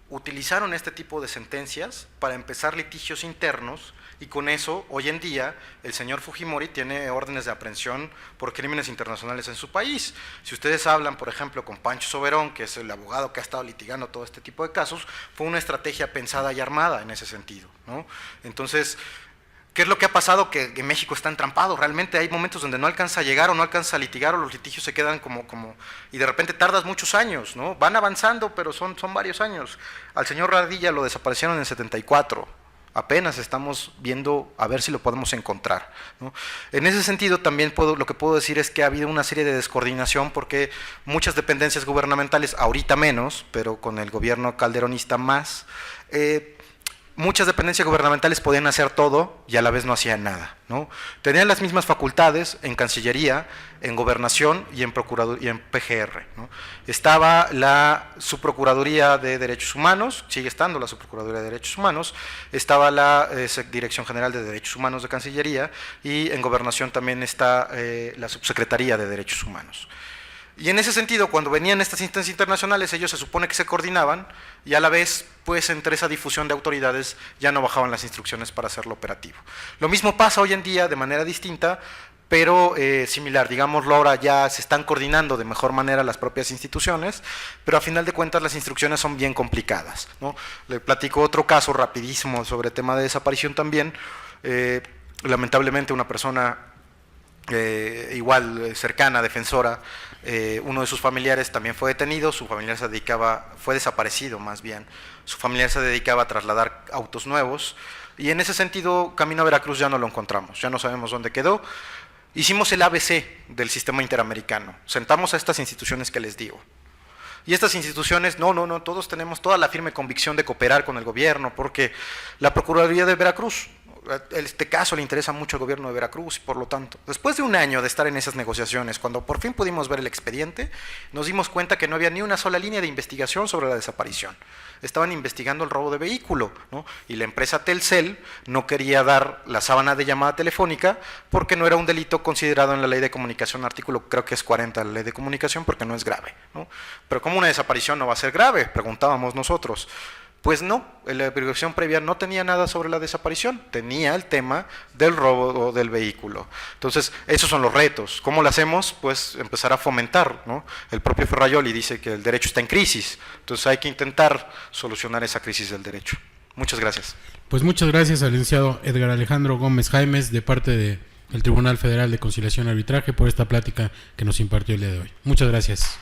Speaker 3: utilizaron este tipo de sentencias para empezar litigios internos, y con eso, hoy en día, el señor Fujimori tiene órdenes de aprehensión por crímenes internacionales en su país. Si ustedes hablan, por ejemplo, con Pancho Soberón, que es el abogado que ha estado litigando todo este tipo de casos, fue una estrategia pensada y armada en ese sentido, ¿no? Entonces, ¿qué es lo que ha pasado? Que México está entrampado. Realmente hay momentos donde no alcanza a llegar o no alcanza a litigar, o los litigios se quedan y de repente tardas muchos años, ¿no? Van avanzando, pero son varios años. Al señor Radilla lo desaparecieron en 74, Apenas estamos viendo a ver si lo podemos encontrar, ¿no? En ese sentido también lo que puedo decir es que ha habido una serie de descoordinación porque muchas dependencias gubernamentales, ahorita menos, pero con el gobierno calderonista más, muchas dependencias gubernamentales podían hacer todo y a la vez no hacían nada, ¿no? Tenían las mismas facultades en Cancillería, en Gobernación y en PGR, ¿no? Estaba la Subprocuraduría de Derechos Humanos, sigue estando la Subprocuraduría de Derechos Humanos, estaba la Dirección General de Derechos Humanos de Cancillería y en Gobernación también está la Subsecretaría de Derechos Humanos. Y en ese sentido, cuando venían estas instancias internacionales, ellos se supone que se coordinaban y a la vez, pues entre esa difusión de autoridades ya no bajaban las instrucciones para hacerlo operativo. Lo mismo pasa hoy en día de manera distinta, pero similar, digámoslo, ahora ya se están coordinando de mejor manera las propias instituciones, pero a final de cuentas las instrucciones son bien complicadas, ¿no? Le platico otro caso rapidísimo sobre el tema de desaparición también. Lamentablemente una persona igual cercana, defensora, uno de sus familiares también fue detenido, su familiar fue desaparecido más bien, su familiar se dedicaba a trasladar autos nuevos y en ese sentido camino a Veracruz ya no lo encontramos, ya no sabemos dónde quedó. Hicimos el ABC del sistema interamericano, sentamos a estas instituciones que les digo. Y estas instituciones, no, todos tenemos toda la firme convicción de cooperar con el gobierno, porque la Procuraduría de Veracruz, este caso le interesa mucho al gobierno de Veracruz, y por lo tanto, después de un año de estar en esas negociaciones, cuando por fin pudimos ver el expediente, nos dimos cuenta que no había ni una sola línea de investigación sobre la desaparición. Estaban investigando el robo de vehículo, ¿no? Y la empresa Telcel no quería dar la sábana de llamada telefónica porque no era un delito considerado en la ley de comunicación, artículo creo que es 40 de la ley de comunicación, porque no es grave, ¿no? Pero ¿cómo una desaparición no va a ser grave?, preguntábamos nosotros. Pues no, la averiguación previa no tenía nada sobre la desaparición, tenía el tema del robo del vehículo. Entonces, esos son los retos. ¿Cómo lo hacemos? Pues empezar a fomentar, ¿no? El propio Ferrajoli dice que el derecho está en crisis, entonces hay que intentar solucionar esa crisis del derecho. Muchas gracias.
Speaker 1: Pues muchas gracias al licenciado Edgar Alejandro Gómez Jaimes, de parte del Tribunal Federal de Conciliación y Arbitraje, por esta plática que nos impartió el día de hoy. Muchas gracias.